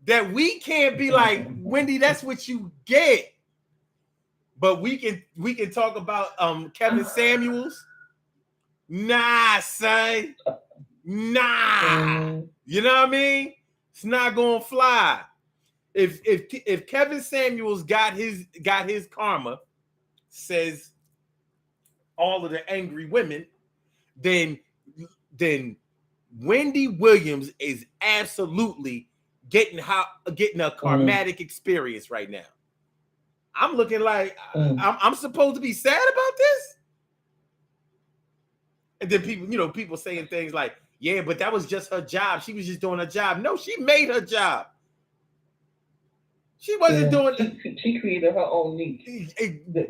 that we can't be like, Wendy, that's what you get. But we can talk about Kevin Samuels? Nah, son. Nah. You know what I mean? It's not gonna fly. If Kevin Samuels got his karma, says all of the angry women, then Wendy Williams is absolutely getting a karmatic experience right now. I'm looking like I'm supposed to be sad about this. And then people saying things like, yeah, but that was just her job. She was just doing her job. No, she made her job. She wasn't doing She created her own niche.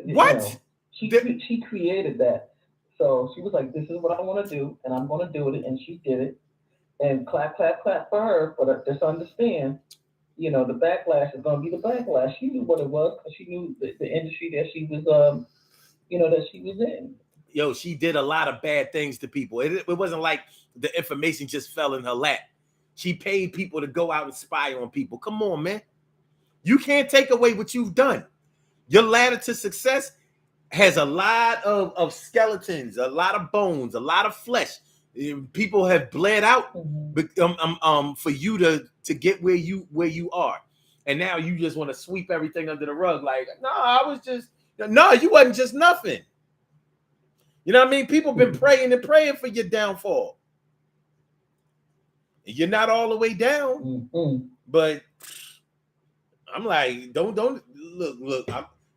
What? She created that. So she was like, "This is what I want to do, and I'm going to do it," and she did it. And clap, clap, clap for her. But just understand, the backlash is going to be the backlash. She knew what it was because she knew the industry that she was, that she was in. Yo, she did a lot of bad things to people. It wasn't like the information just fell in her lap. She paid people to go out and spy on people. Come on, man. You can't take away what you've done. Your ladder to success has a lot of skeletons, a lot of bones, a lot of flesh. People have bled out for you to get where you are. And now you just want to sweep everything under the rug. Like, no, you wasn't just nothing. You know what I mean? People been praying and praying for your downfall. You're not all the way down, but I'm like, don't look.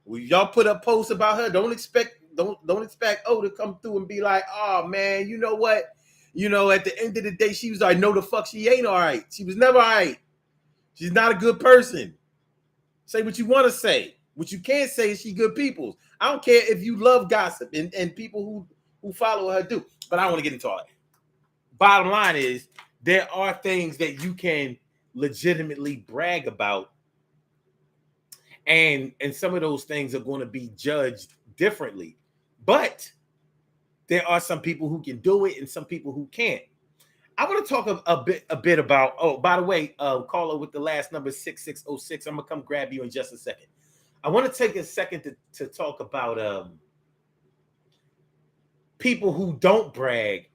When y'all put up posts about her, don't expect O to come through and be like, oh man, you know what? At the end of the day, she was like, no, the fuck, she ain't all right. She was never all right. She's not a good person. Say what you want to say. What you can't say is she good people. I don't care if you love gossip and people who follow her do, but I don't want to get into all that. Bottom line is, there are things that you can legitimately brag about, and some of those things are going to be judged differently. But there are some people who can do it and some people who can't. I want to talk a bit about, oh, by the way, caller with the last number 6606. I'm going to come grab you in just a second. I want to take a second to talk about people who don't brag,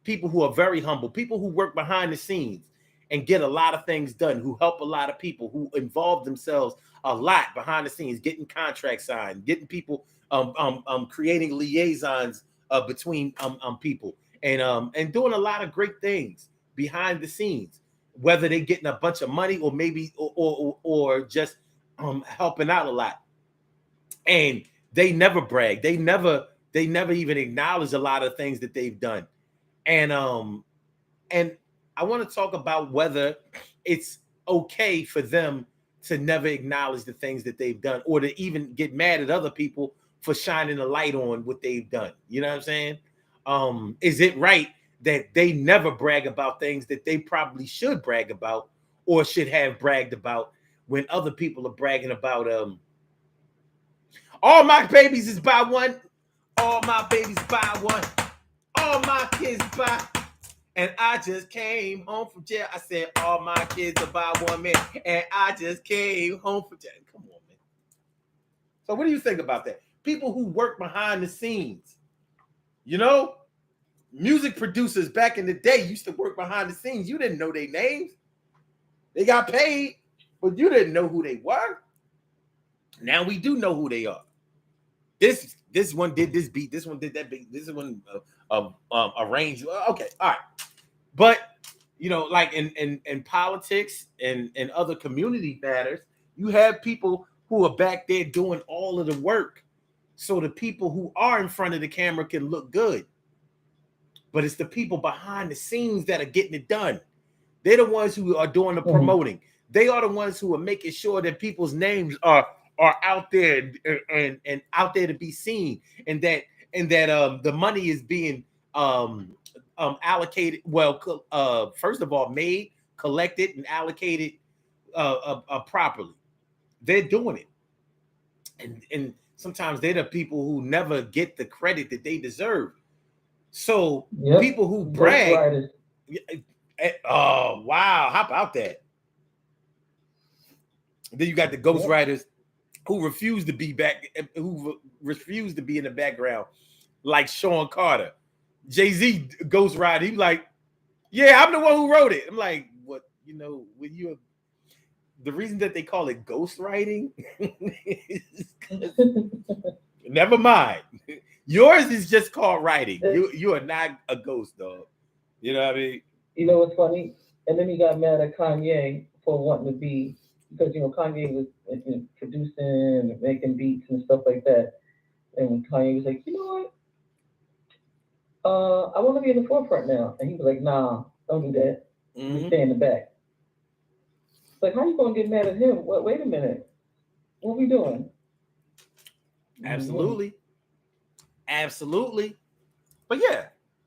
people who are very humble, people who work behind the scenes and get a lot of things done, who help a lot of people, who involve themselves a lot behind the scenes, getting contracts signed, getting people, creating liaisons between people, and doing a lot of great things behind the scenes, whether they're getting a bunch of money or maybe or just helping out a lot. And they never brag. They never even acknowledge a lot of things that they've done. And I want to talk about whether it's okay for them to never acknowledge the things that they've done, or to even get mad at other people for shining a light on what they've done. You know what I'm saying? Is it right that they never brag about things that they probably should brag about or should have bragged about, when other people are bragging about all my babies is by one, all my babies by one, all my kids by, and I just came home from jail. I said all my kids are by one man, and I just came home from jail. Come on, man. So what do you think about that? People who work behind the scenes, music producers back in the day used to work behind the scenes. You didn't know their names. They got paid, but you didn't know who they were. Now we do know who they are. This one did this beat. This one did that beat. This one arranged. Okay, all right. But like in politics and other community matters, you have people who are back there doing all of the work, so the people who are in front of the camera can look good. But it's the people behind the scenes that are getting it done. They're the ones who are doing the promoting. They are the ones who are making sure that people's names are out there and out there to be seen, and that the money is being allocated first of all, made, collected, and allocated properly. They're doing it, and sometimes they're the people who never get the credit that they deserve. So people who brag, oh wow, how about that? Then you got the ghostwriters who refuse to be in the background, like Sean Carter. Jay-Z ghostwriter, he's like, yeah, I'm the one who wrote it. I'm like, what? When you, the reason that they call it ghostwriting never mind. Yours is just called writing. You are not a ghost, dog. You know what I mean? You know what's funny? And then he got mad at Kanye for wanting to be, because Kanye was producing and making beats and stuff like that. And Kanye was like, you know what? I want to be in the forefront now. And he was like, nah, don't do that. You stay in the back. like, how you gonna get mad at him? Wait a minute. What we doing? Absolutely. Absolutely. But yeah,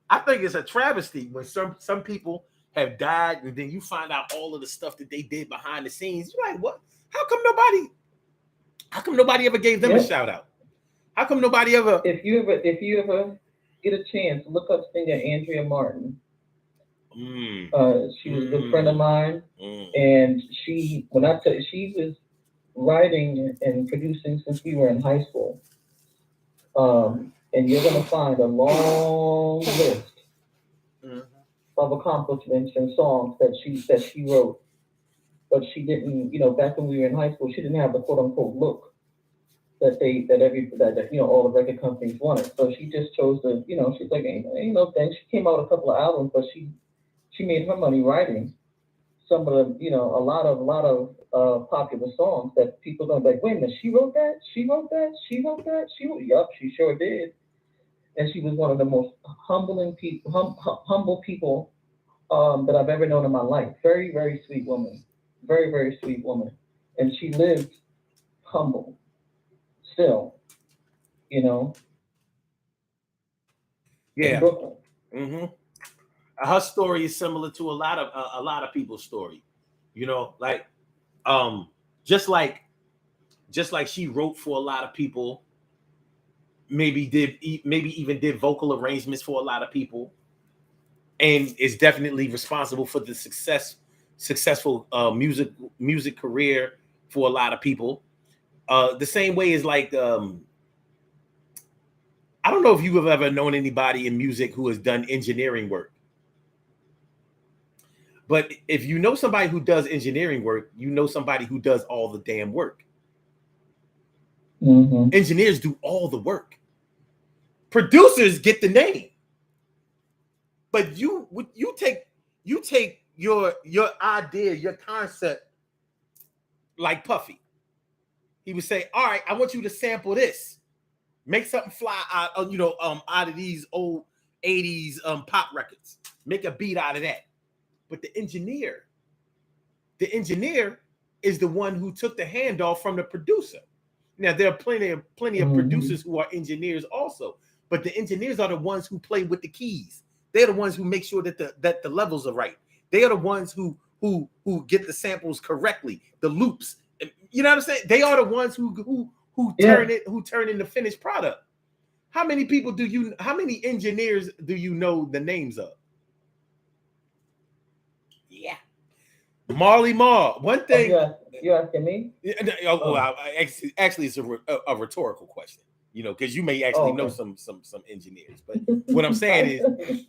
I think it's a travesty when some people have died and then you find out all of the stuff that they did behind the scenes. You're like, what? How come nobody ever gave them a shout out? How come nobody ever? If you ever get a chance, look up singer Andrea Martin. She was a good friend of mine, and she was writing and producing since we were in high school. And you're gonna find a long list of accomplishments and songs that she wrote, but she didn't. Back when we were in high school, she didn't have the quote unquote look that all the record companies wanted. So she just chose to, she's like, ain't no thing. She came out a couple of albums, but she made her money writing some of the, a lot of popular songs that people are gonna be like, wait a minute, she wrote that? Yup, she sure did. And she was one of the most humble people that I've ever known in my life. Very, very sweet woman. Very, very sweet woman. And she lived humble still, Yeah. In Brooklyn. Her story is similar to a lot of people's story. Just like she wrote for a lot of people, maybe even did vocal arrangements for a lot of people, and is definitely responsible for the successful music career for a lot of people. The same way is like, I don't know if you have ever known anybody in music who has done engineering work. But if you know somebody who does engineering work, you know somebody who does all the damn work. Engineers do all the work. Producers get the name. But you take your idea, your concept, like Puffy. He would say, all right, I want you to sample this. Make something fly out of these old 80s pop records. Make a beat out of that. But the engineer is the one who took the handoff from the producer. Now, there are plenty of producers who are engineers also, but the engineers are the ones who play with the keys. They're the ones who make sure that the levels are right. They are the ones who get the samples correctly, the loops. You know what I'm saying? They are the ones who turn in the finished product. How many engineers do you know the names of? Yeah. Marley Marl. One thing. You asking me? Actually, it's a rhetorical question. Because you may actually know some engineers. But what I'm saying is,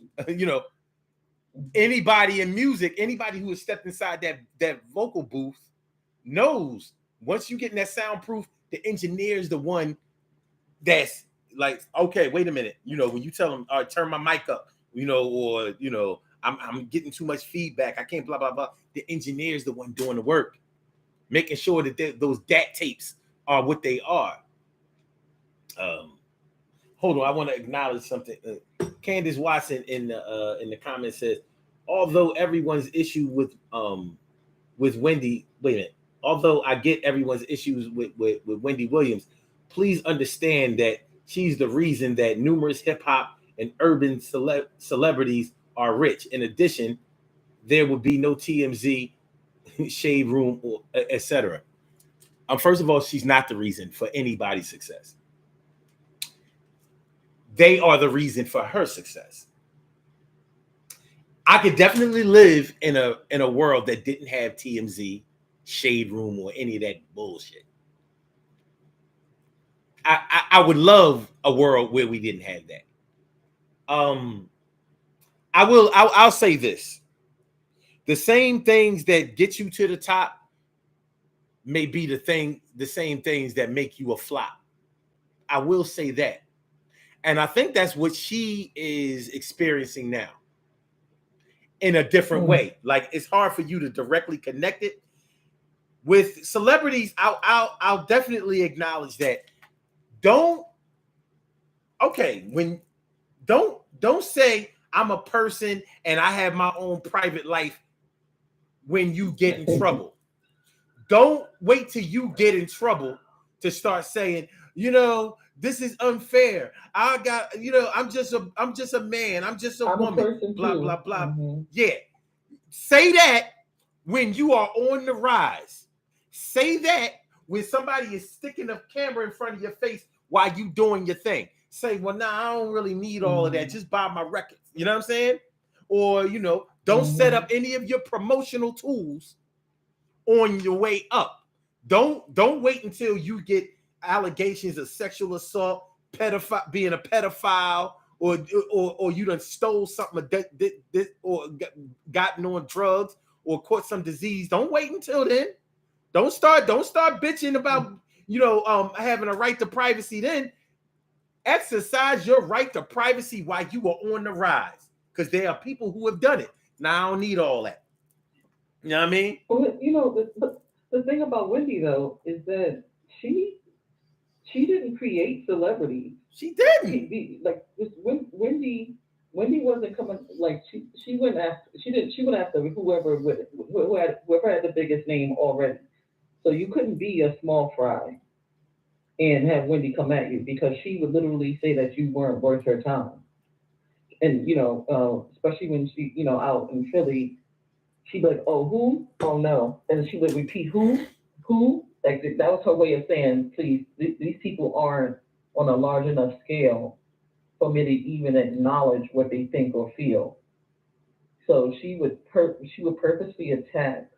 anybody in music, anybody who has stepped inside that vocal booth knows once you get in that soundproof, the engineer is the one that's like, okay, wait a minute. When you tell them, turn my mic up, or I'm getting too much feedback. I can't blah, blah, blah. The engineer is the one doing the work, making sure that those DAT tapes are what they are. Hold on. I want to acknowledge something. Candace Watson in the comments says, although everyone's issue with Wendy, wait a minute. Although I get everyone's issues with Wendy Williams, please understand that she's the reason that numerous hip hop and urban celebrities are rich. In addition, there would be no TMZ, Shade Room, or etc. First of all, she's not the reason for anybody's success. They are the reason for her success. I could definitely live in a world that didn't have TMZ, Shade Room, or any of that bullshit. I would love a world where we didn't have that. I'll say this. The same things that get you to the top may be the same things that make you a flop. I will say that. And I think that's what she is experiencing now in a different way. Like, it's hard for you to directly connect it with celebrities. I'll definitely acknowledge that. Don't say I'm a person and I have my own private life when you get in trouble. Don't wait till you get in trouble to start saying, this is unfair. I got, I'm just a man. I'm just a woman. A person blah, too. blah, blah. Mm-hmm. Yeah. Say that when you are on the rise. Say that when somebody is sticking a camera in front of your face while you doing your thing. Say, well, I don't really need all of that. Just buy my records. You know what I'm saying? Or, don't set up any of your promotional tools on your way up. Don't wait until you get allegations of sexual assault, being a pedophile, or you done stole something or gotten on drugs or caught some disease. Don't wait until then. Don't start bitching about having a right to privacy. Then exercise your right to privacy while you are on the rise, because there are people who have done it. Now I don't need all that. You know what I mean? Well, the thing about Wendy though is that she didn't create celebrities. She didn't. Wendy wasn't coming, like she went after whoever had the biggest name already. So you couldn't be a small fry and have Wendy come at you, because she would literally say that you weren't worth her time. And especially when she out in Philly, she'd be like, oh, who? Oh, no. And she would repeat, who? Like, that was her way of saying, please, these people aren't on a large enough scale for me to even acknowledge what they think or feel. So she would purposely attack,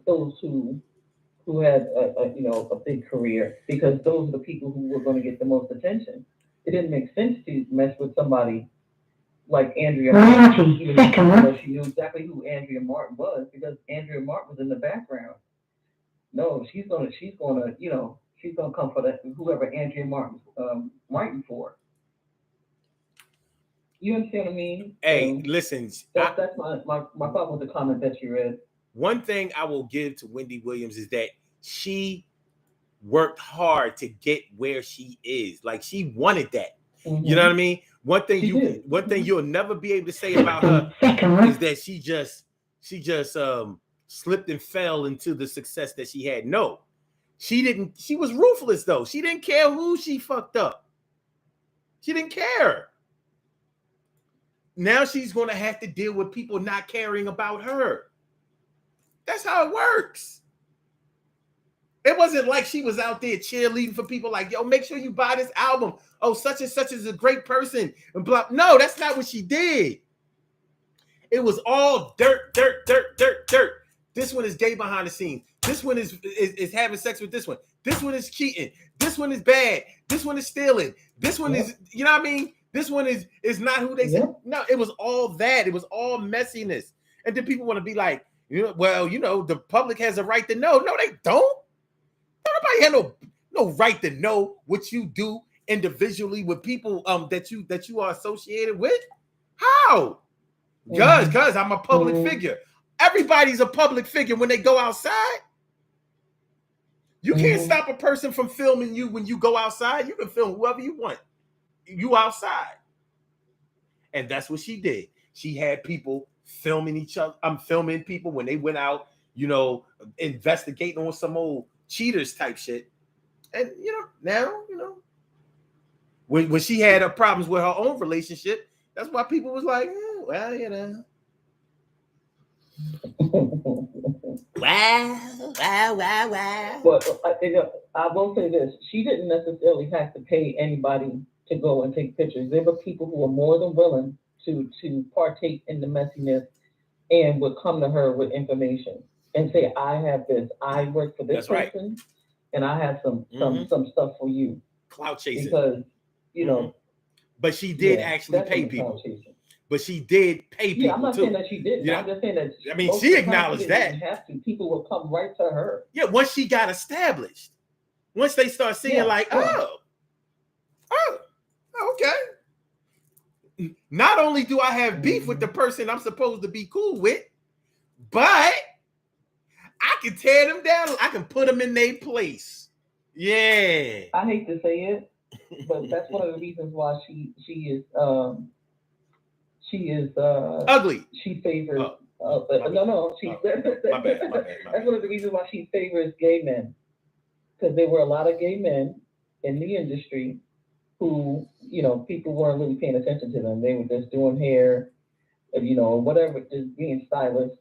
those who had a big career, because those are the people who were going to get the most attention. It didn't make sense to mess with somebody like Andrea Martin, even though she knew exactly who Andrea Martin was, because Andrea Martin was in the background. No, she's gonna come for that, whoever Andrea Martin's writing for. You understand what I mean? Hey, listen. That's my problem with the comment that you read. One thing I will give to Wendy Williams is that she worked hard to get where she is. Like, she wanted that. Mm-hmm. You know what I mean? One thing you'll never be able to say about her is that she just slipped and fell into the success that she had. No, she didn't. She was ruthless though. She didn't care who she fucked up. She didn't care. Now she's going to have to deal with people not caring about her. That's how it works. It wasn't like she was out there cheerleading for people like, yo, make sure you buy this album. Oh, such and such is a great person. And blah. No, that's not what she did. It was all dirt. This one is gay behind the scenes. This one is having sex with this one. This one is cheating. This one is bad. This one is stealing. This one is, you know what I mean? This one is not who they said. No, it was all that. It was all messiness. And then people want to be like, the public has a right to know. No, they don't. Nobody had no right to know what you do individually with people that you are associated with. How? Because I'm a public figure. Everybody's a public figure when they go outside. You can't stop a person from filming you when you go outside. You can film whoever you want. You outside. And that's what she did. She had people filming each other. I'm filming people when they went out, investigating on some old cheaters type shit. And now when she had her problems with her own relationship, that's why people was like, wow. But I will say this: she didn't necessarily have to pay anybody to go and take pictures. There were people who were more than willing to partake in the messiness and would come to her with information and say, I have this, I work for this person, and I have some stuff for you. Clout chasing. Because, But she did actually pay people. But she did pay people. Yeah, I'm not saying that she didn't. I'm just saying that she acknowledged that. She have to. People will come right to her. Yeah, once she got established. Once they start seeing okay. Not only do I have beef with the person I'm supposed to be cool with, but I can tear them down. I can put them in their place. Yeah. I hate to say it, but that's one of the reasons why she is ugly. She favors But no, she. My bad. That's one of the reasons why she favors gay men, because there were a lot of gay men in the industry who, people weren't really paying attention to them. They were just doing hair, whatever, just being stylists,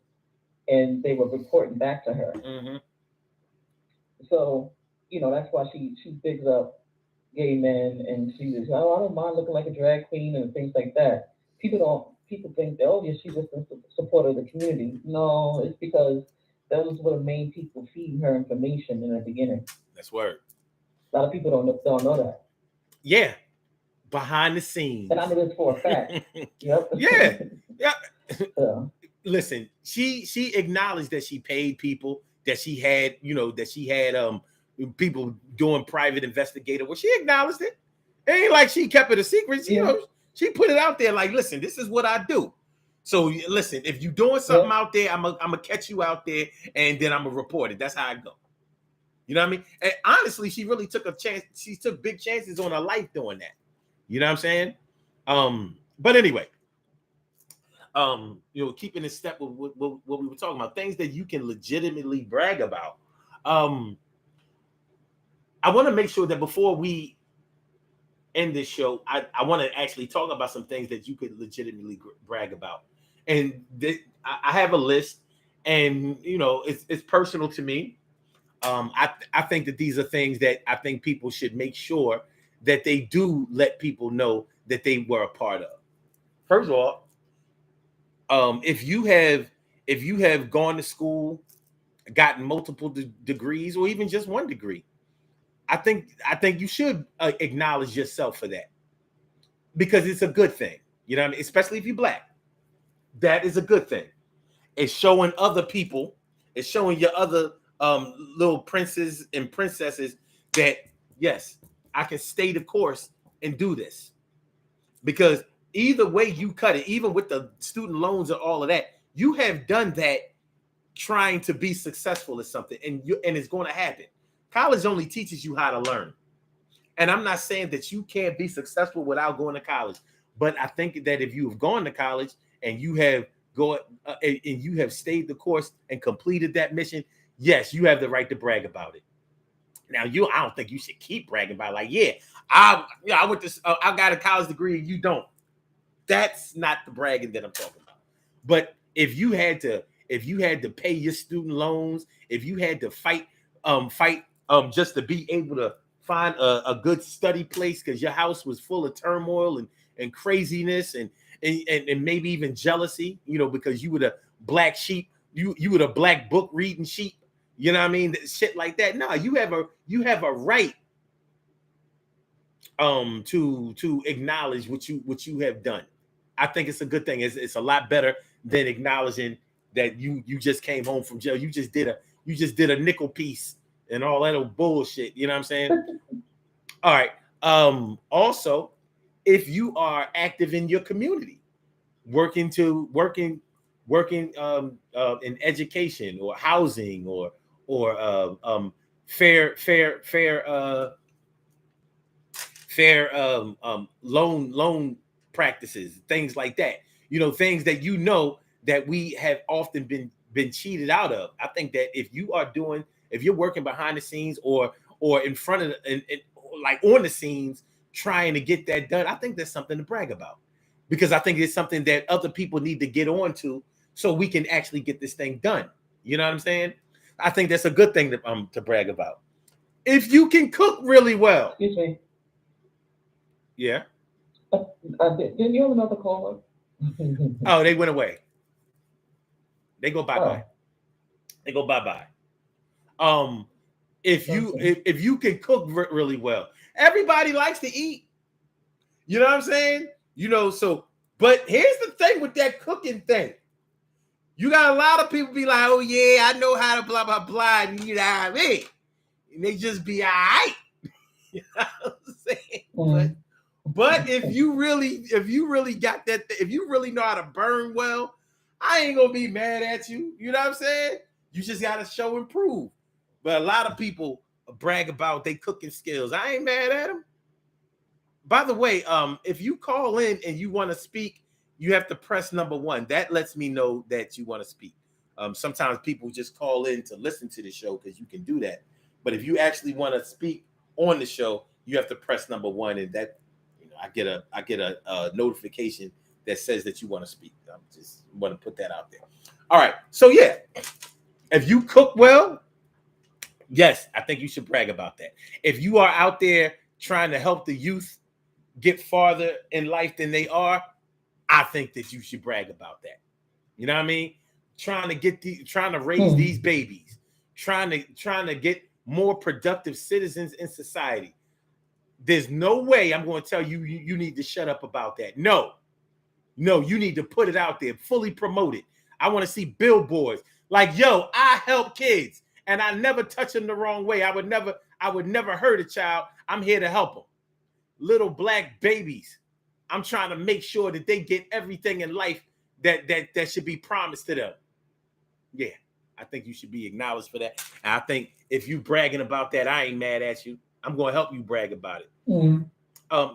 and they were reporting back to her. Mm-hmm. So, that's why she bigs up gay men, and she says, "Oh, I don't mind looking like a drag queen," and things like that. People think, "Oh, yeah, she's just in support of the community." No, it's because those were the main people feeding her information in the beginning. That's word. A lot of people don't know that. Yeah, behind the scenes. And I know this for a fact. Yep. Yeah. So. Listen, she acknowledged that she paid people, that she had, people doing private investigator. Well, she acknowledged it. It ain't like she kept it a secret. She put it out there like, listen, this is what I do. So listen, if you're doing something out there, I'm gonna catch you out there, and then I'm gonna report it. That's how I go. You know what I mean? And honestly, she really took a chance. She took big chances on her life doing that. You know what I'm saying? But anyway, keeping in step with what we were talking about, things that you can legitimately brag about. I want to make sure that before we end this show, I want to actually talk about some things that you could legitimately brag about. And I have a list, and it's personal to me. I think that these are things that I think people should make sure that they do let people know that they were a part of. First of all, if you have gone to school, gotten multiple degrees, or even just one degree, I think you should acknowledge yourself for that, because it's a good thing. You know what I mean? Especially if you're Black, that is a good thing. It's showing other people, it's showing your other little princes and princesses that yes, I can stay the course and do this. Because either way you cut it, even with the student loans and all of that, you have done that trying to be successful at something, and it's going to happen. College only teaches you how to learn. And I'm not saying that you can't be successful without going to college, but I think that if you have gone to college and you have stayed the course and completed that mission, yes, you have the right to brag about it. Now, I don't think you should keep bragging about it. Like, yeah, I went to, I got a college degree and you don't. That's not the bragging that I'm talking about. But if you had to pay your student loans, if you had to fight just to be able to find a good study place because your house was full of turmoil and craziness and maybe even jealousy, because you were the black sheep, you were the black book reading sheep, you know what I mean? Shit like that. No, you have a right to acknowledge what you have done. I think it's a good thing. It's a lot better than acknowledging that you just came home from jail. You just did a nickel piece and all that old bullshit. You know what I'm saying? All right. Also, if you are active in your community, working in education or housing or fair loan practices, things like that. Things that that we have often been cheated out of. I think that if you're working behind the scenes or in front of like on the scenes trying to get that done, I think that's something to brag about, because I think it's something that other people need to get on to so we can actually get this thing done. You know what I'm saying? I think that's a good thing to brag about. If you can cook really well. Excuse me. Yeah. Didn't you have another caller? Oh, they went away. They go bye-bye. They go bye-bye. If you can cook really well, everybody likes to eat. You know what I'm saying? But here's the thing with that cooking thing. You got a lot of people be like, oh yeah, I know how to blah, blah, blah. And you know what I mean? And they just be all right. You know what I'm saying? Mm-hmm. But if you really got that, if you really know how to burn well, I ain't gonna be mad at you. You know what I'm saying? You just gotta show and prove. But a lot of people brag about their cooking skills. I ain't mad at them. By the way, if you call in and you want to speak you have to press number 1. That lets me know that you want to speak. Sometimes people just call in to listen to the show because you can do that. But if you actually want to speak on the show, you have to press number 1, and that, I get a notification that says that you want to speak. I just want to put that out there. All right. So yeah, if you cook well, yes, I think you should brag about that. If you are out there trying to help the youth get farther in life than they are, I think that you should brag about that. You know what I mean? Trying to raise these babies, trying to get more productive citizens in society. There's no way I'm going to tell you you need to shut up about that. No, you need to put it out there, fully promote it. I want to see billboards like, yo, I help kids and I never touch them the wrong way. I would never hurt a child. I'm here to help them. Little black babies. I'm trying to make sure that they get everything in life that should be promised to them. Yeah, I think you should be acknowledged for that. And I think if you bragging about that, I ain't mad at you. I'm going to help you brag about it.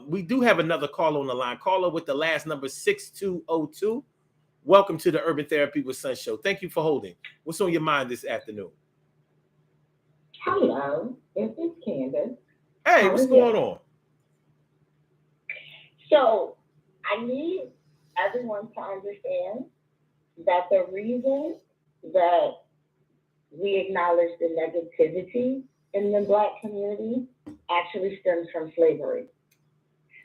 We do have another caller on the line. Caller with the last number 6202. Welcome to the Urban Therapy with Sun show. Thank you for holding. What's on your mind this afternoon? Hello, this is Candace. Hey, what's going on? So I need everyone to understand that the reason that we acknowledge the negativity in the Black community actually stems from slavery.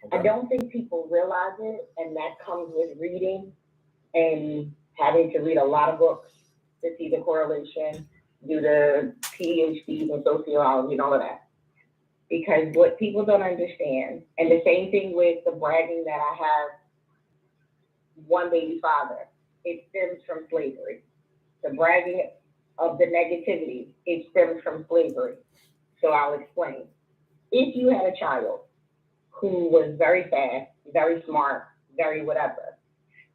Okay. I don't think people realize it, and that comes with reading and having to read a lot of books to see the correlation, do the PhDs in sociology and all of that. Because what people don't understand, and the same thing with the bragging that I have one baby father, it stems from slavery. The bragging of the negativity, it stems from slavery. So I'll explain. If you had a child who was very fast, very smart, very whatever,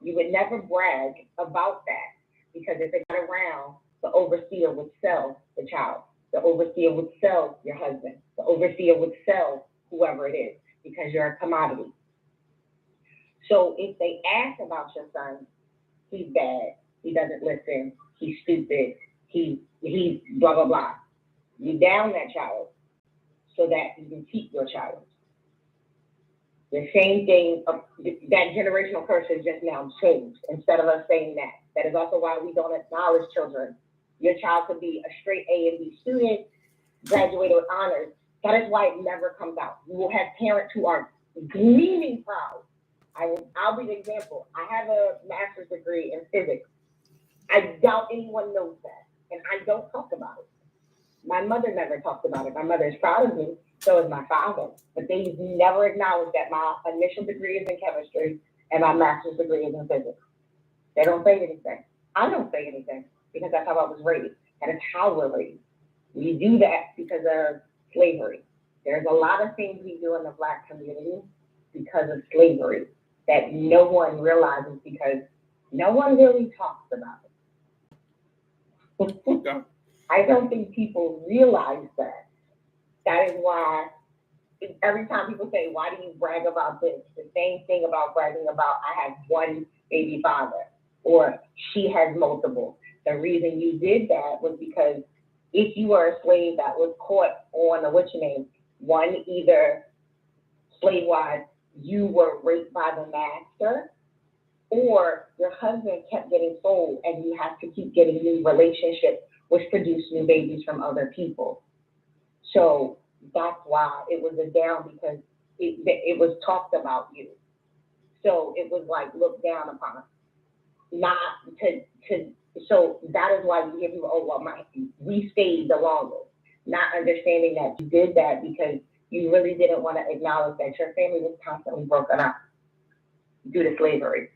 you would never brag about that, because if it got around, the overseer would sell the child. The overseer would sell your husband. The overseer would sell whoever it is, because you're a commodity. So if they ask about your son, he's bad, he doesn't listen, he's stupid, he's blah, blah, blah. You down that child so that you can keep your child. The same thing, that generational curse has just now changed. Instead of us saying that. That is also why we don't acknowledge children. Your child could be a straight A and B student, graduate with honors. That is why it never comes out. You will have parents who are gleaming proud. I'll be the example. I have a master's degree in physics. I doubt anyone knows that, and I don't talk about it. My mother never talked about it. My mother is proud of me, so is my father. But they never acknowledge that my initial degree is in chemistry and my master's degree is in physics. They don't say anything. I don't say anything, because that's how I was raised. That is how we're raised. We do that because of slavery. There's a lot of things we do in the Black community because of slavery that no one realizes, because no one really talks about it. Okay. I don't think people realize that. That is why every time people say, why do you brag about this? The same thing about bragging about, I have one baby father, or she has multiple. The reason you did that was because if you were a slave that was caught on one, either slave-wise, you were raped by the master, or your husband kept getting sold and you have to keep getting new relationships, which produce new babies from other people. So that's why it was a down, because it was talked about you. So it was like looked down upon. So that is why you hear people, we stayed the longest. Not understanding that you did that because you really didn't want to acknowledge that your family was constantly broken up due to slavery.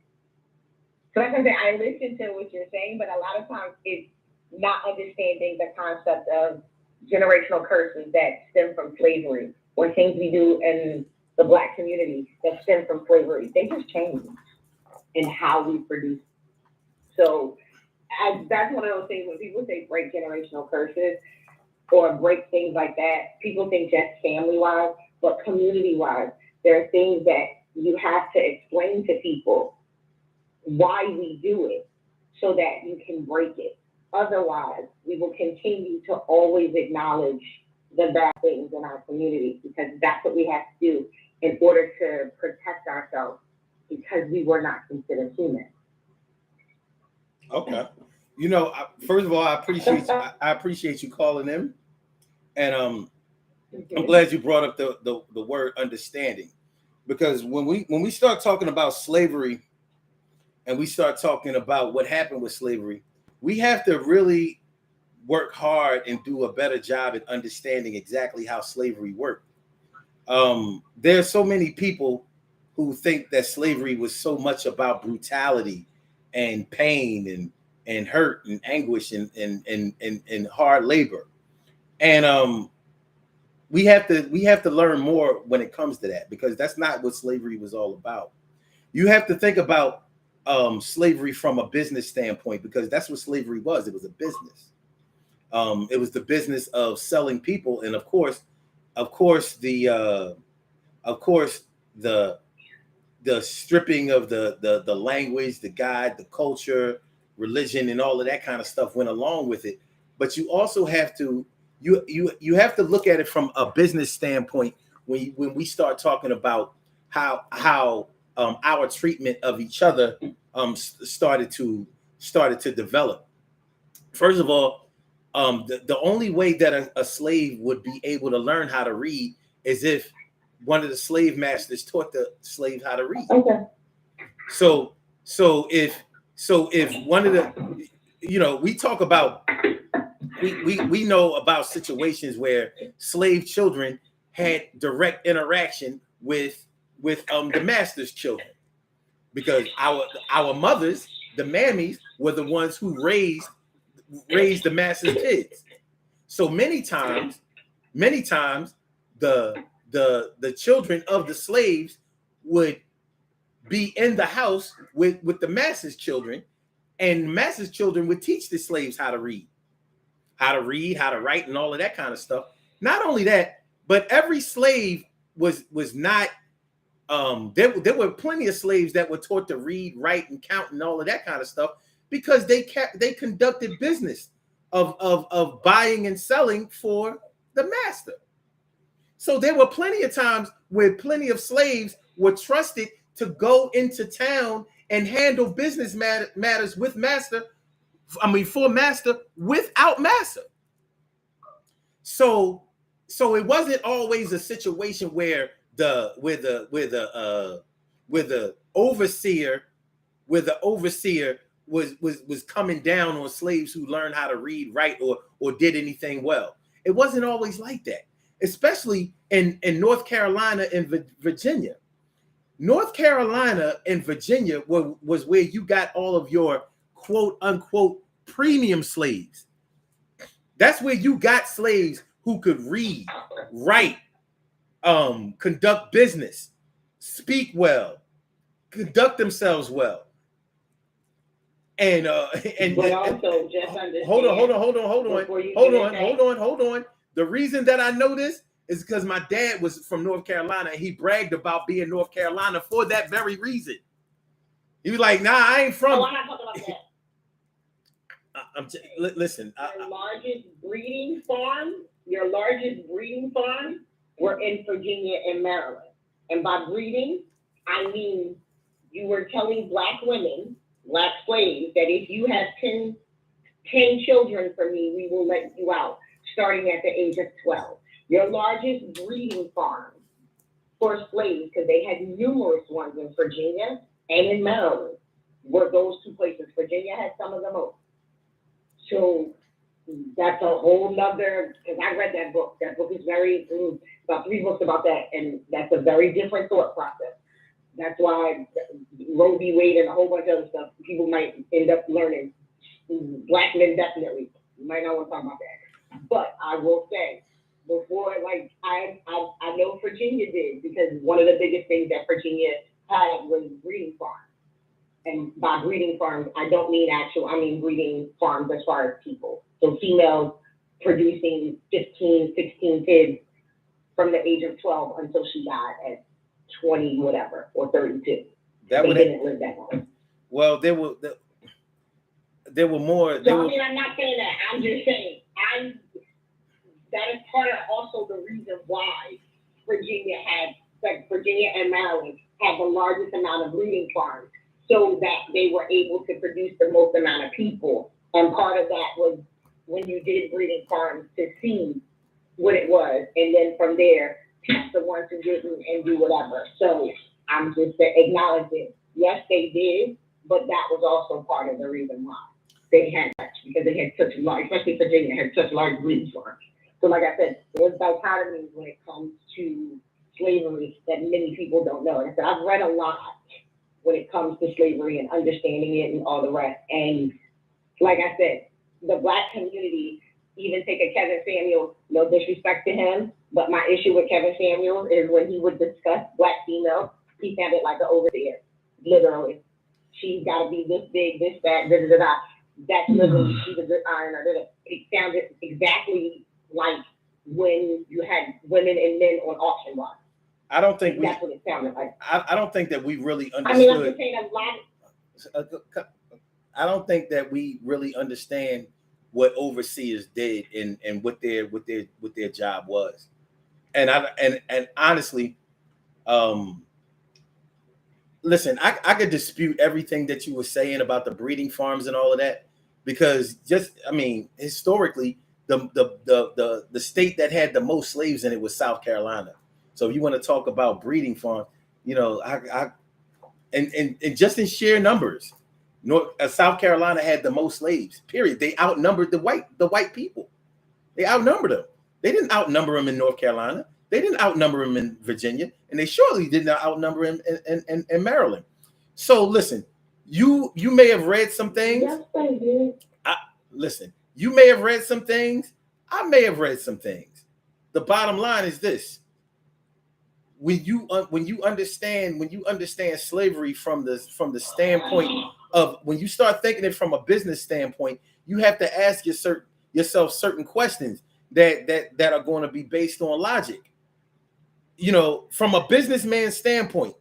So that's something I listen to what you're saying, but a lot of times it's not understanding the concept of generational curses that stem from slavery, or things we do in the Black community that stem from slavery. They just change in how we produce. So that's one of those things when people say break generational curses or break things like that, people think just family-wise, but community-wise, there are things that you have to explain to people why we do it so that you can break it. Otherwise, we will continue to always acknowledge the bad things in our community because that's what we have to do in order to protect ourselves because we were not considered human. Okay. First of all, I appreciate you calling in, and I'm glad you brought up the word understanding, because when we start talking about slavery, and we start talking about what happened with slavery, we have to really work hard and do a better job at understanding exactly how slavery worked. There's so many people who think that slavery was so much about brutality and pain and hurt and anguish and hard labor. And we have to learn more when it comes to that, because that's not what slavery was all about. You have to think about slavery from a business standpoint, because that's what slavery was. It was a business. It was the business of selling people, and of course the stripping of the language, the guide, the culture, religion, and all of that kind of stuff went along with it. But you also have to you have to look at it from a business standpoint when we start talking about how our treatment of each other started to develop. First of all, the only way that a slave would be able to learn how to read is if one of the slave masters taught the slave how to read. Okay. So if one of the, we talk about, we know about situations where slave children had direct interaction with the master's children, because our mothers, the mammies, were the ones who raised the master's kids. So many times the children of the slaves would be in the house with the master's children, and the master's children would teach the slaves how to read, how to write, and all of that kind of stuff. Not only that, but every slave was not. There were plenty of slaves that were taught to read, write, and count, and all of that kind of stuff, because they conducted business of buying and selling for the master. So there were plenty of times where plenty of slaves were trusted to go into town and handle business matters with master. For master, without master. So it wasn't always a situation where the overseer was coming down on slaves who learned how to read, write, or did anything well. It wasn't always like that, especially in North Carolina and Virginia. North Carolina and Virginia was where you got all of your quote unquote premium slaves. That's where you got slaves who could read, write, conduct business, speak well, conduct themselves well. And but also just understand. Hold on. The reason that I know this is because my dad was from North Carolina, and he bragged about being North Carolina for that very reason. He was like, "Nah, I ain't from." Oh, I'm not talking about that. Listen. Your largest breeding farms were in Virginia and Maryland. And by breeding, I mean you were telling Black women, Black slaves, that if you have 10 children for me, we will let you out, starting at the age of 12. Your largest breeding farms for slaves, because they had numerous ones in Virginia and in Maryland, were those two places. Virginia had some of the most. So that's a whole nother, because I read that book. That book is very, about 3 books about that, and that's a very different thought process. That's why Roe v. Wade and a whole bunch of other stuff, people might end up learning. Black men definitely. You might not want to talk about that. But I will say, before, like, I know Virginia did, because one of the biggest things that Virginia had was breeding farms. And by breeding farms, I don't mean I mean breeding farms as far as people. So females producing 15, 16 kids from the age of 12 until she died at 20, whatever, or 32. They didn't live that long. Well, there were more. So I mean, I'm not saying that. I'm just saying that is part of also the reason why Virginia and Maryland had the largest amount of breeding farms, so that they were able to produce the most amount of people. And part of that was when you did breeding farms to see what it was, and then from there, pick the ones who didn't and do whatever. So I'm just acknowledging, yes, they did, but that was also part of the reason why they had such, because they had such large, especially Virginia had such large breeding farms. So like I said, there's dichotomies when it comes to slavery that many people don't know. And I said, I've read a lot when it comes to slavery and understanding it and all the rest. And like I said, the Black community, even take a Kevin Samuels, no disrespect to him, but my issue with Kevin Samuels is when he would discuss Black females, he sounded like an overseer, literally. She's got to be this big, this, that, da, da, da, da. That's literally, she's a good ironer. It sounded exactly like when you had women and men on auction blocks. I don't think that's what it sounded like. I don't think that we really understood. I mean, I'm just saying a lot. I don't think that we really understand what overseers did and what their job was. And honestly, listen, I could dispute everything that you were saying about the breeding farms and all of that, because historically, the state that had the most slaves in it was South Carolina. So if you want to talk about breeding farms, and just in sheer numbers, South Carolina had the most slaves. Period. They outnumbered the white people. They outnumbered them. They didn't outnumber them in North Carolina. They didn't outnumber them in Virginia, and they surely did not outnumber them in Maryland. So listen, you may have read some things. Yes, I did. Listen, you may have read some things. I may have read some things. The bottom line is this: when you understand slavery from the standpoint of, when you start thinking it from a business standpoint, you have to ask yourself certain questions that are going to be based on logic. From a businessman's standpoint,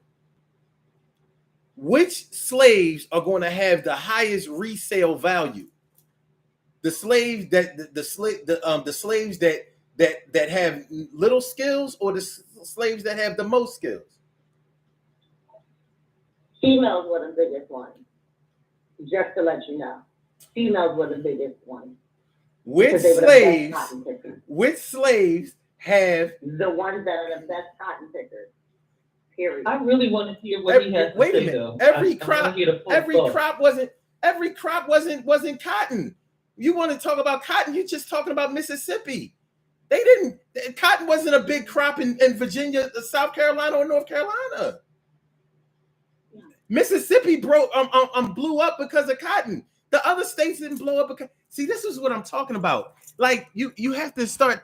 which slaves are going to have the highest resale value? The slaves the slaves that have little skills, or the slaves that have the most skills? Females were the biggest ones. Just to let you know, females were the biggest ones. Which slaves have the ones that are the best cotton pickers? Period. I really want to hear what he has to say. Wait a minute. Though. Every crop wasn't cotton. You want to talk about cotton? You're just talking about Mississippi. Cotton wasn't a big crop in Virginia, South Carolina, or North Carolina. Yeah. Mississippi blew up because of cotton. The other states didn't blow up because. See, this is what I'm talking about. Like you have to start.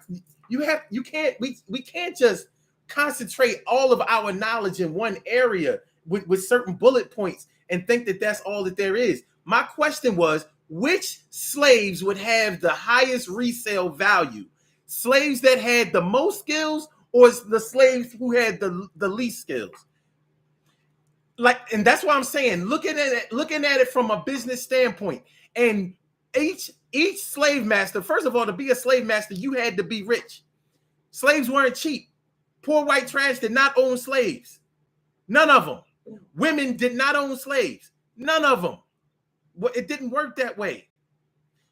We can't just concentrate all of our knowledge in one area with certain bullet points and think that that's all that there is. My question was, which slaves would have the highest resale value? Slaves that had the most skills, or the slaves who had the least skills? And that's why I'm saying, looking at it from a business standpoint, and each slave master, first of all, to be a slave master, you had to be rich. Slaves weren't cheap. Poor white trash did not own slaves. None of them. Women did not own slaves. None of them. It didn't work that way.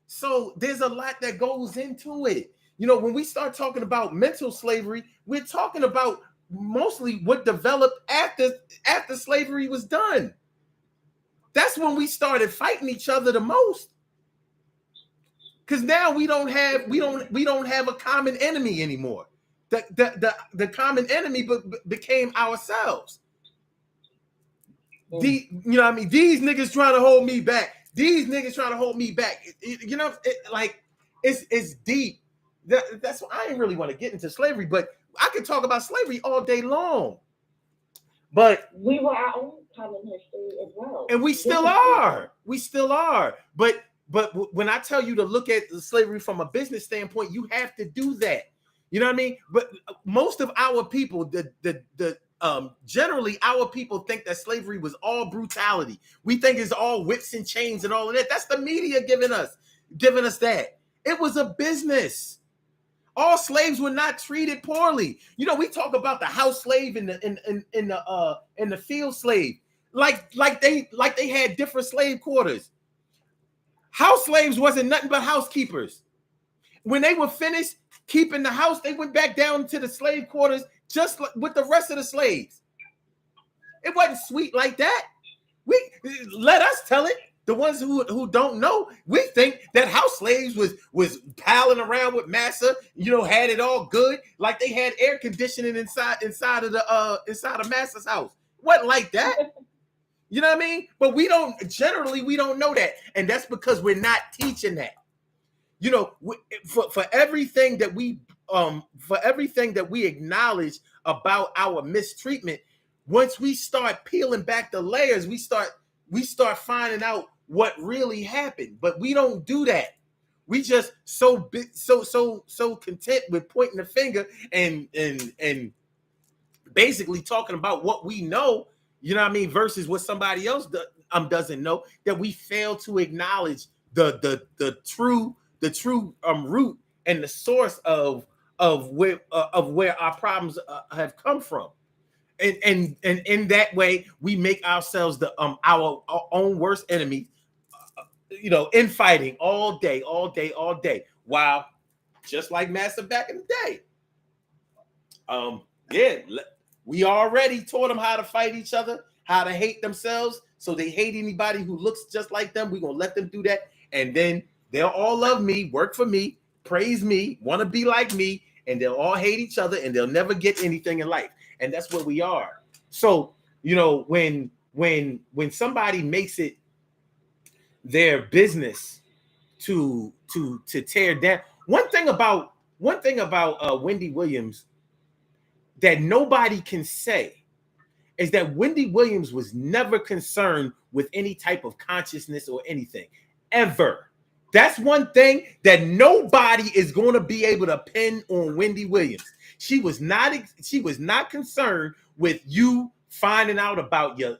So there's a lot that goes into it. When we start talking about mental slavery, we're talking about mostly what developed after slavery was done. That's when we started fighting each other the most. Because now we don't have a common enemy anymore. The common enemy became ourselves. These niggas trying to hold me back. These niggas trying to hold me back. It's deep. That's why I didn't really want to get into slavery, but I could talk about slavery all day long. But we were our own common history as well, and we still are. We still are. But when I tell you to look at slavery from a business standpoint, you have to do that. You know what I mean? But most of our people, the generally our people think that slavery was all brutality. We think it's all whips and chains and all of that. That's the media giving us that. It was a business. All slaves were not treated poorly. You know, we talk about the house slave and the field slave, like they had different slave quarters. House slaves wasn't nothing but housekeepers. When they were finished keeping the house, they went back down to the slave quarters just like with the rest of the slaves. It wasn't sweet like that. Let us tell it. The ones who don't know, we think that house slaves was palling around with massa, you know, had it all good, like they had air conditioning inside of massa's house. Wasn't like that. You know what I mean? But we don't know that, and that's because we're not teaching that. You know, for everything that we acknowledge about our mistreatment, once we start peeling back the layers, we start finding out what really happened. But we don't do that. We just so content with pointing the finger and basically talking about what we know, you know what I mean, versus what somebody else doesn't know, that we fail to acknowledge the true root and the source of where our problems have come from. And in that way, we make ourselves our own worst enemy, you know, infighting all day. While just like Massa back in the day, we already taught them how to fight each other, how to hate themselves, so they hate anybody who looks just like them. We're gonna let them do that, and then they'll all love me, work for me, praise me, want to be like me, and they'll all hate each other, and they'll never get anything in life. And that's where we are. So, you know, when somebody makes it their business to tear down, one thing about Wendy Williams that nobody can say is that Wendy Williams was never concerned with any type of consciousness or anything, ever. That's one thing that nobody is going to be able to pin on Wendy Williams. She was not concerned with you finding out about your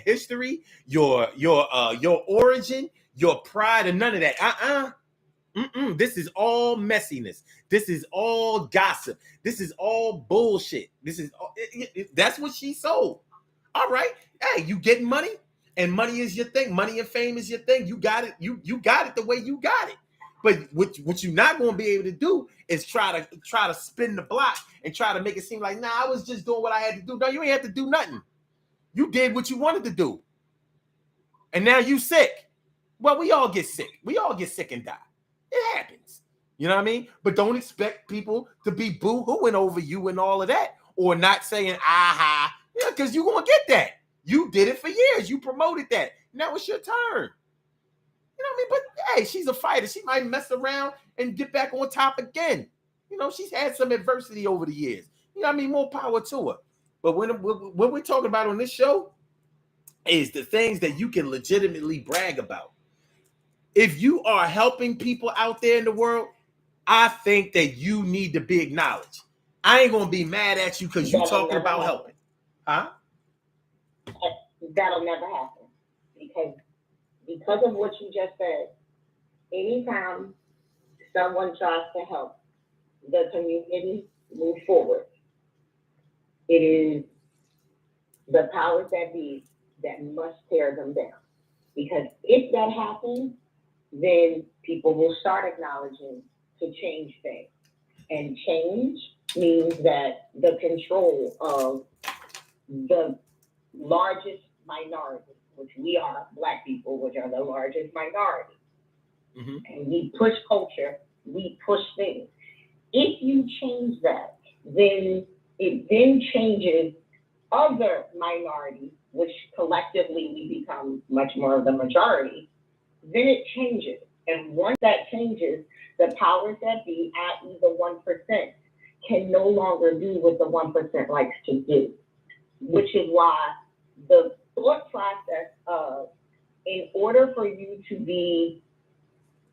history, your origin, your pride, and none of that. This is all messiness. This is all gossip. This is all bullshit. That's what she sold. All right. Hey, you getting money, and money is your thing. Money and fame is your thing. You got it. You got it the way you got it. But what you're not going to be able to do is try to spin the block and try to make it seem like, nah, I was just doing what I had to do. No, you ain't have to do nothing. You did what you wanted to do. And now you sick. Well, we all get sick. We all get sick and die. It happens. You know what I mean? But don't expect people to be boo-hooing over you and all of that, or not saying, aha. Yeah, because you're going to get that. You did it for years. You promoted that. Now it's your turn. You know what I mean? But hey, she's a fighter. She might mess around and get back on top again. You know, she's had some adversity over the years. You know what I mean? More power to her. But when we're talking about on this show is the things that you can legitimately brag about. If you are helping people out there in the world, I think that you need to be acknowledged. I ain't going to be mad at you because you're talking about helping. Huh? That'll never happen. Because of what you just said, anytime someone tries to help the community move forward, it is the powers that be that must tear them down. Because if that happens, then people will start acknowledging to change things. And change means that the control of the largest minority, which we are, Black people, which are the largest minority. Mm-hmm. And we push culture, we push things. If you change that, then it then changes other minorities, which collectively we become much more of the majority, then it changes. And once that changes, the powers that be at the 1% can no longer do what the 1% likes to do, which is why the thought process of, in order for you to be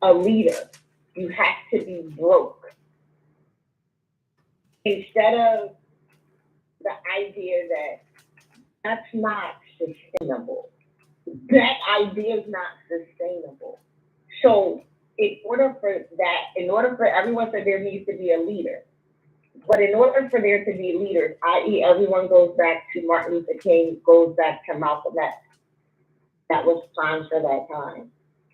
a leader, you have to be broke. Instead of the idea that that's not sustainable. That idea is not sustainable. So in order for everyone, so there needs to be a leader. But in order for there to be leaders, i.e. everyone goes back to Martin Luther King, goes back to Malcolm X. That was time for that time.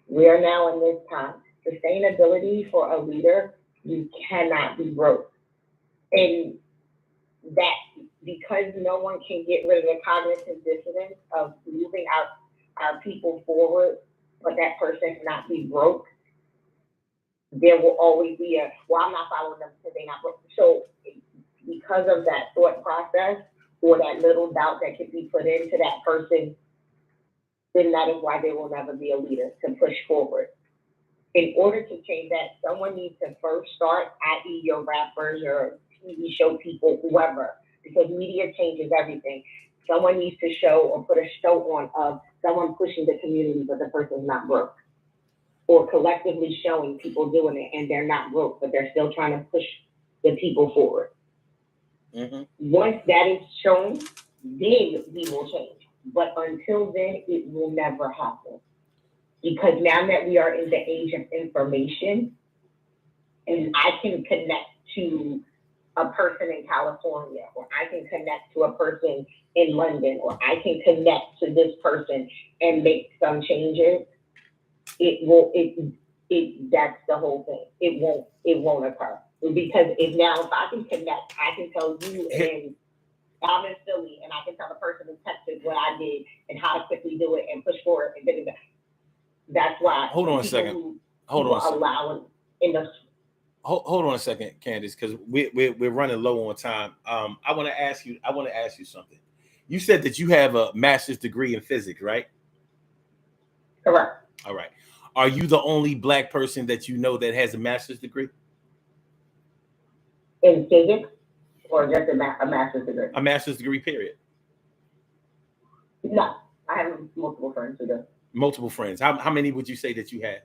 We are now in this time. Sustainability for a leader, you cannot be broke. And that, because no one can get rid of the cognitive dissonance of moving our people forward, but that person not be broke, there will always be I'm not following them because they're not broke. So because of that thought process or that little doubt that can be put into that person, then that is why they will never be a leader to push forward. In order to change that, someone needs to first start, i.e. your rappers, your TV show people, whoever, because media changes everything. Someone needs to show or put a show on of someone pushing the community, but the person's not broke. Or collectively showing people doing it and they're not broke, but they're still trying to push the people forward. Mm-hmm. Once that is shown, then we will change. But until then, it will never happen. Because now that we are in the age of information, and I can connect to a person in California, or I can connect to a person in London, or I can connect to this person and make some changes, that's the whole thing. It won't occur. Because if I can connect, I can tell you and I'm in Philly, and I can tell the person in Texas what I did and how to quickly do it and push forward. And that's why. Hold on a second. Hold on a second, Candace, because we're running low on time. I want to ask you something. You said that you have a master's degree in physics, right? Correct. All right. Are you the only Black person that you know that has a master's degree? In physics, or just a master's degree? A master's degree, period. No, I have multiple friends who do. Multiple friends. How many would you say that you had?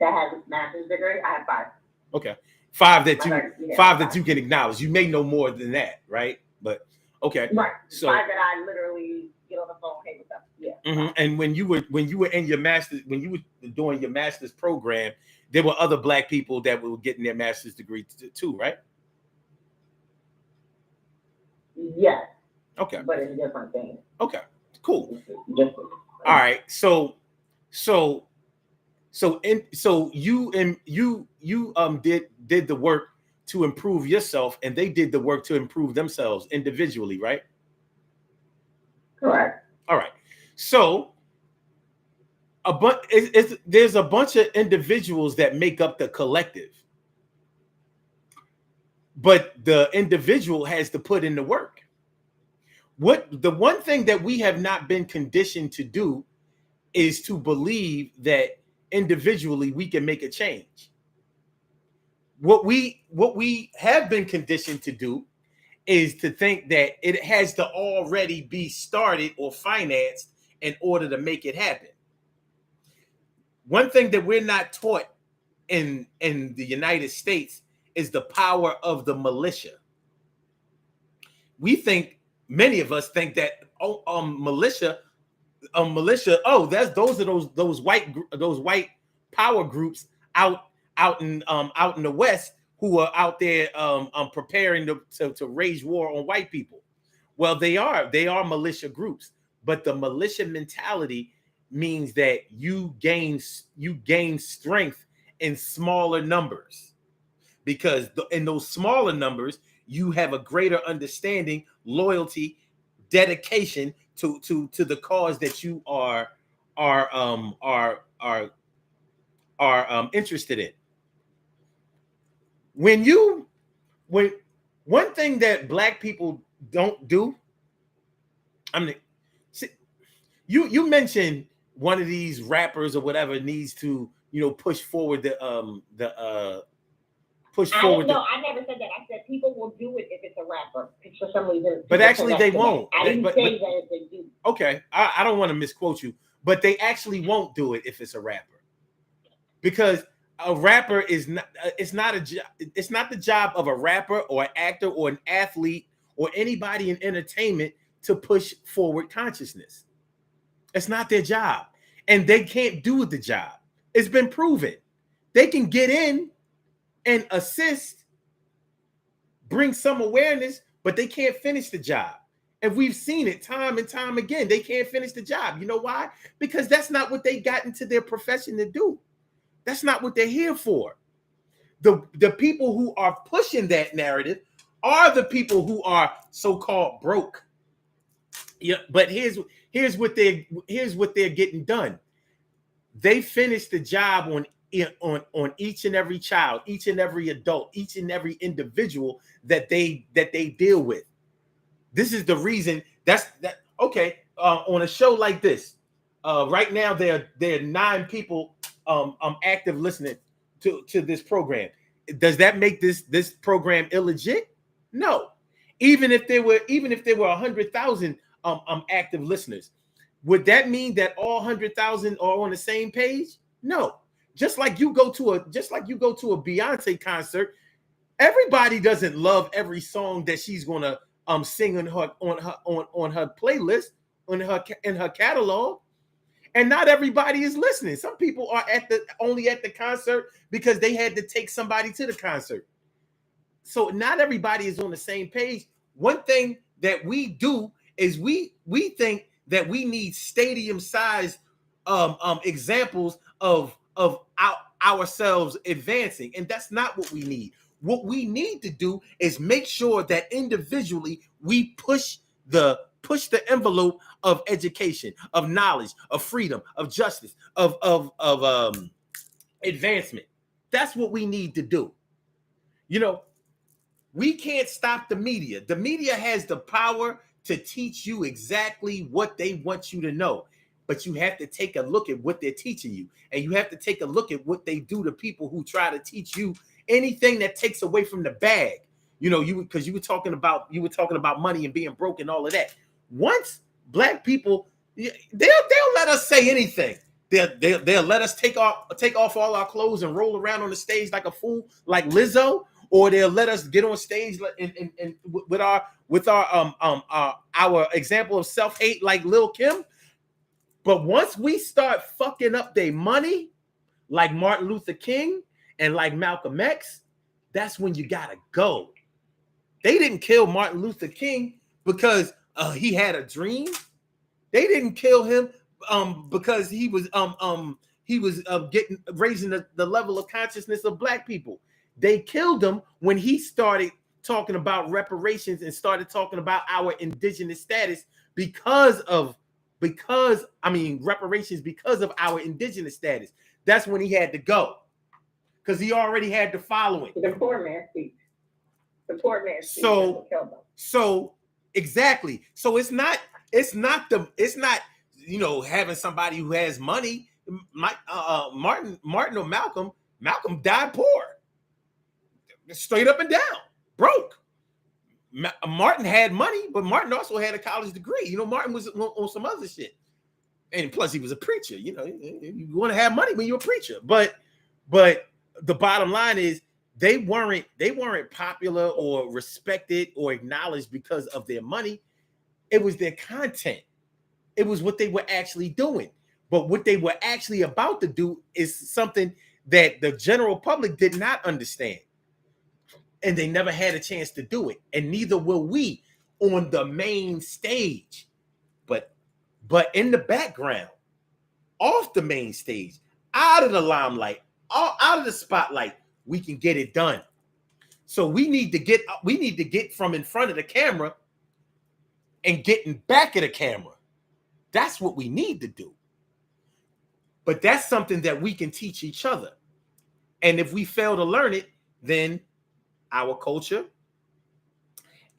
That has a master's degree? I have 5. Okay. 5 that you can acknowledge. You may know more than that, right? But okay. Right. So 5 that I literally get on the phone, hey, what's up? Yeah. Mm-hmm. And when you were in your master's, when you were doing your master's program, there were other Black people that were getting their master's degree too, right? Yes. Okay. But in different things. Okay. Cool. All right. So you did the work to improve yourself, and they did the work to improve themselves individually, right? Correct. All right. So there's a bunch of individuals that make up the collective, but the individual has to put in the work. The one thing that we have not been conditioned to do is to believe that individually we can make a change. What we have been conditioned to do is to think that it has to already be started or financed in order to make it happen. One thing that we're not taught in the United States is the power of the militia. Many of us think that militia. Those are those white power groups out in the West who are out there preparing to wage war on white people. Well, they are militia groups, but the militia mentality means that you gain strength in smaller numbers, because in those smaller numbers you have a greater understanding, loyalty, dedication to the cause that you are interested in. When one thing that Black people don't do, you mentioned one of these rappers or whatever needs to push forward I never said that. I said people will do it if it's a rapper. For some reason. But actually they won't. I didn't say that if they do. Okay, I don't want to misquote you, but they actually won't do it if it's a rapper, because a rapper is not. It's not the job of a rapper or an actor or an athlete or anybody in entertainment to push forward consciousness. It's not their job, and they can't do the job. It's been proven. They can get in and assist, bring some awareness, but they can't finish the job. And we've seen it time and time again. They can't finish the job. You know why? Because that's not what they got into their profession to do. That's not what they're here for. The people who are pushing that narrative are the people who are so-called broke. Yeah, but here's what they're getting done. They finish the job on each and every child, each and every adult, each and every individual that they deal with. This is the reason. Okay. On a show like this, right now there are 9 people active listening to this program. Does that make this program illegit? No. Even if there were 100,000 active listeners, would that mean that all 100,000 are on the same page? No. Just like you go to a Beyonce concert, everybody doesn't love every song that she's gonna sing on her playlist, in her catalog. And not everybody is listening. Some people are only at the concert because they had to take somebody to the concert. So not everybody is on the same page. One thing that we do is we think that we need stadium-sized examples of ourselves advancing, and that's not what we need. What we need to do is make sure that individually we push the envelope of education, of knowledge, of freedom, of justice, of advancement. That's what we need to do. You know, we can't stop the media. The media has the power to teach you exactly what they want you to know, but you have to take a look at what they're teaching you, and you have to take a look at what they do to people who try to teach you anything that takes away from the bag. You know, because you were talking about money and being broke and all of that. Once Black people, they'll let us say anything. They'll let us take off all our clothes and roll around on the stage like a fool, like Lizzo, or they'll let us get on stage and with our example of self-hate like Lil' Kim. But once we start fucking up their money, like Martin Luther King and like Malcolm X, that's when you gotta go. They didn't kill Martin Luther King because he had a dream. They didn't kill him because he was raising the level of consciousness of Black people. They killed him when he started talking about reparations and started talking about our indigenous status because of reparations because of our indigenous status. That's when he had to go, because he already had the following. The poor man speech. The poor man speech. So exactly. So it's not having somebody who has money. Martin or Malcolm died poor, straight up and down, broke. Martin had money, but Martin also had a college degree. You know, Martin was on some other shit, and plus he was a preacher. You know, you want to have money when you're a preacher. But the bottom line is they weren't popular or respected or acknowledged because of their money. It was their content. It was what they were actually doing. But what they were actually about to do is something that the general public did not understand. And they never had a chance to do it. And neither will we on the main stage. But in the background, off the main stage, out of the limelight, out of the spotlight, we can get it done. So we need to get from in front of the camera and getting back at the camera. That's what we need to do. But that's something that we can teach each other. And if we fail to learn it, then our culture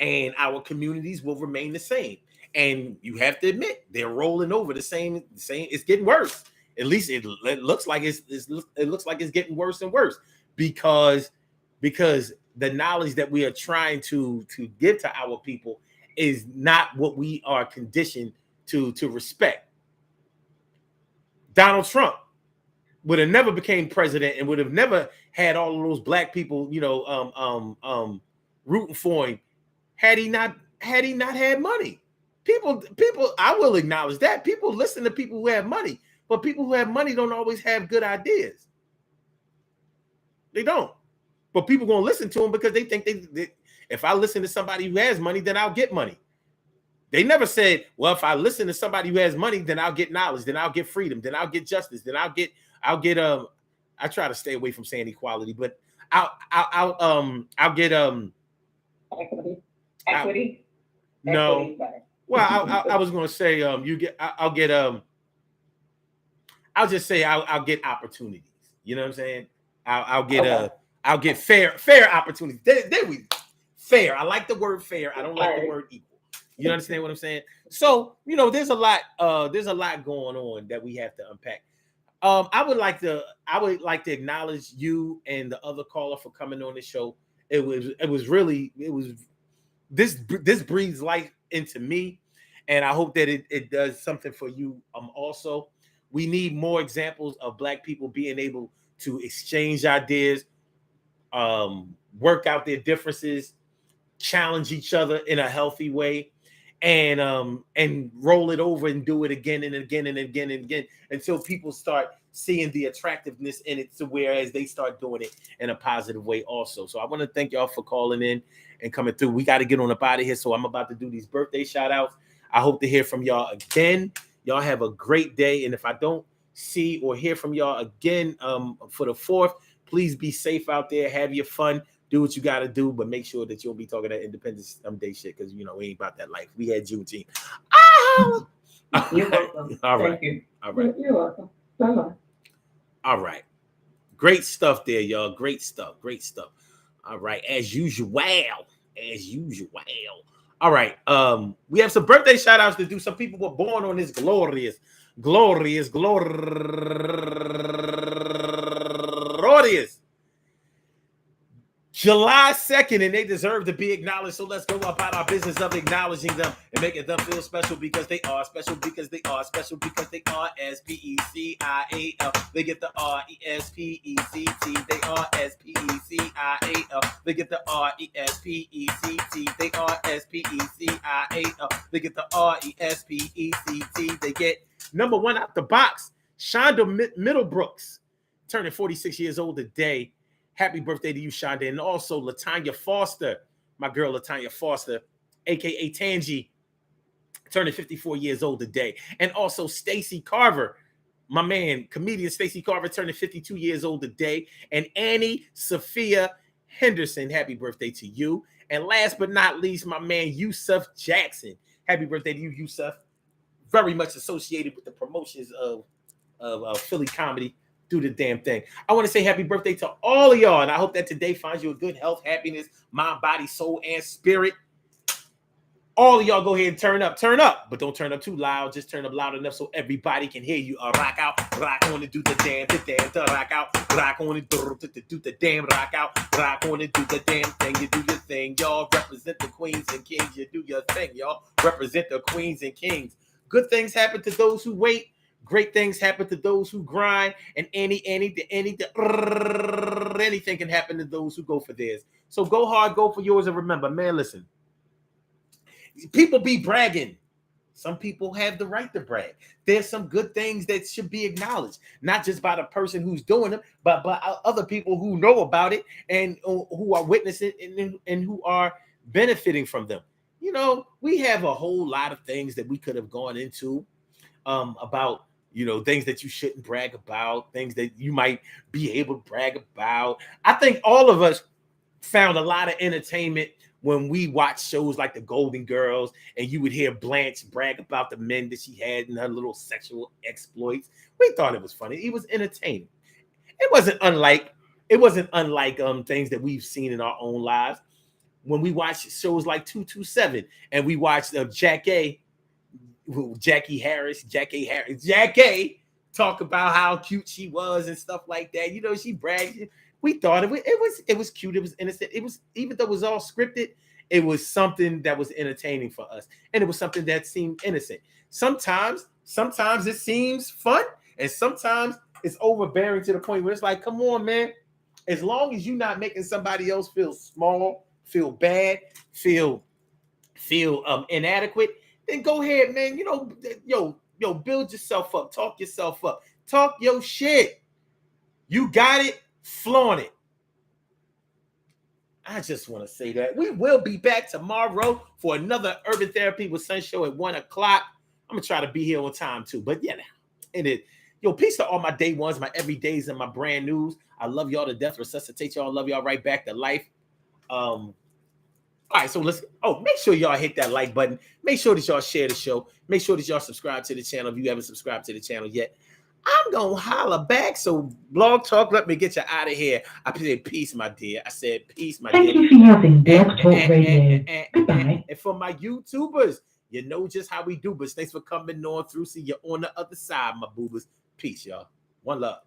and our communities will remain the same. And you have to admit, they're rolling over the same. It's getting worse. At least it looks like it's getting worse and worse because the knowledge that we are trying to give to our people is not what we are conditioned to respect. Donald Trump would have never became president and would have never had all of those Black people, rooting for him had he not had he not had money. People, I will acknowledge that. People listen to people who have money, but people who have money don't always have good ideas. They don't. But people gonna listen to them because they think they if I listen to somebody who has money, then I'll get money. They never said, well, if I listen to somebody who has money, then I'll get knowledge, then I'll get freedom, then I'll get justice, then I'll get I try to stay away from saying equality, but I'll get equity. No. Well, I was gonna say I'll just say I'll get opportunities. You know what I'm saying? I'll get fair opportunities. There we fair. I like the word fair. I don't like the word equal. You understand what I'm saying? So, there's a lot going on that we have to unpack. I would like to acknowledge you and the other caller for coming on the show. This breathes life into me, and I hope that it does something for you also. We need more examples of Black people being able to exchange ideas, work out their differences, challenge each other in a healthy way, and roll it over and do it again and again and again and again until people start seeing the attractiveness in it, to whereas they start doing it in a positive way also. So I want to thank y'all for calling in and coming through. We got to get on up out of here, so I'm about to do these birthday shout outs. I hope to hear from y'all again. Y'all have a great day, and if I don't see or hear from y'all again for the 4th, please be safe out there, have your fun, do what you got to do, but make sure that you'll be talking that Independence Day shit, because we ain't about that life. We had Juneteenth. You're welcome. All right. Thank you. All right. You're welcome. Bye-bye. All right. Great stuff there, y'all. Great stuff. All right. As usual. All right. We have some birthday shout outs to do. Some people were born on this glorious July 2nd, and they deserve to be acknowledged. So let's go about our business of acknowledging them and making them feel special, because they are special, because they are special, because they are S-P-E-C-I-A-L. They get the R-E-S-P-E-C-T. They are S-P-E-C-I-A-L. They get the R-E-S-P-E-C-T. They are S-P-E-C-I-A-L. They get the R-E-S-P-E-C-T. They get number one out the box, Shonda Middlebrooks, turning 46 years old today. Happy birthday to you, Shonda. And also Latanya Foster, my girl Latanya Foster, a.k.a. Tangi, turning 54 years old today. And also Stacey Carver, my man, comedian Stacey Carver, turning 52 years old today. And Annie Sophia Henderson, happy birthday to you. And last but not least, my man Yusuf Jackson. Happy birthday to you, Yusuf. Very much associated with the promotions of Philly comedy. Do the damn thing. I want to say happy birthday to all of y'all, and I hope that today finds you a good health, happiness, mind, body, soul, and spirit. All of y'all go ahead and turn up, but don't turn up too loud. Just turn up loud enough so everybody can hear you. Rock out, rock on and do the damn, rock out, rock on and do the damn, rock out, rock on and do the damn thing. You do your thing, y'all. Represent the queens and kings. You do your thing, y'all. Represent the queens and kings. Good things happen to those who wait. Great things happen to those who grind, and anything can happen to those who go for theirs. So go hard, go for yours, and remember, man, listen. People be bragging. Some people have the right to brag. There's some good things that should be acknowledged, not just by the person who's doing them, but by other people who know about it and who are witnessing and who are benefiting from them. We have a whole lot of things that we could have gone into about. Things that you shouldn't brag about, things that you might be able to brag about. I think all of us found a lot of entertainment when we watched shows like The Golden Girls, and you would hear Blanche brag about the men that she had and her little sexual exploits. We thought it was funny. It was entertaining. It wasn't unlike things that we've seen in our own lives. When we watched shows like 227 and we watched Jackie Harris talk about how cute she was and stuff like that. She bragged. We thought it was cute. It was innocent. It was, even though it was all scripted, it was something that was entertaining for us, and it was something that seemed innocent. Sometimes it seems fun, and sometimes it's overbearing to the point where it's like, come on, man. As long as you're not making somebody else feel small, feel bad, feel feel inadequate, then go ahead, man. You know, yo, build yourself up, talk yourself up, talk your shit. You got it, flaunt it. I just want to say that we will be back tomorrow for another Urban Therapy with Sun show at 1 o'clock. I'm gonna try to be here on time too, but yeah, and it. Yo, peace to all my day ones, my everydays, and my brand news. I love y'all to death. Resuscitate y'all. Love y'all right back to life. All right, so let's. Oh, make sure y'all hit that like button. Make sure that y'all share the show. Make sure that y'all subscribe to the channel if you haven't subscribed to the channel yet. I'm gonna holler back. So, Blog Talk, let me get you out of here. I said peace, my dear. I said peace, my dear. Thank you for using Blog Talk Radio. Goodbye. And for my YouTubers, you know just how we do. But thanks for coming on through. See you on the other side, my boobers. Peace, y'all. One love.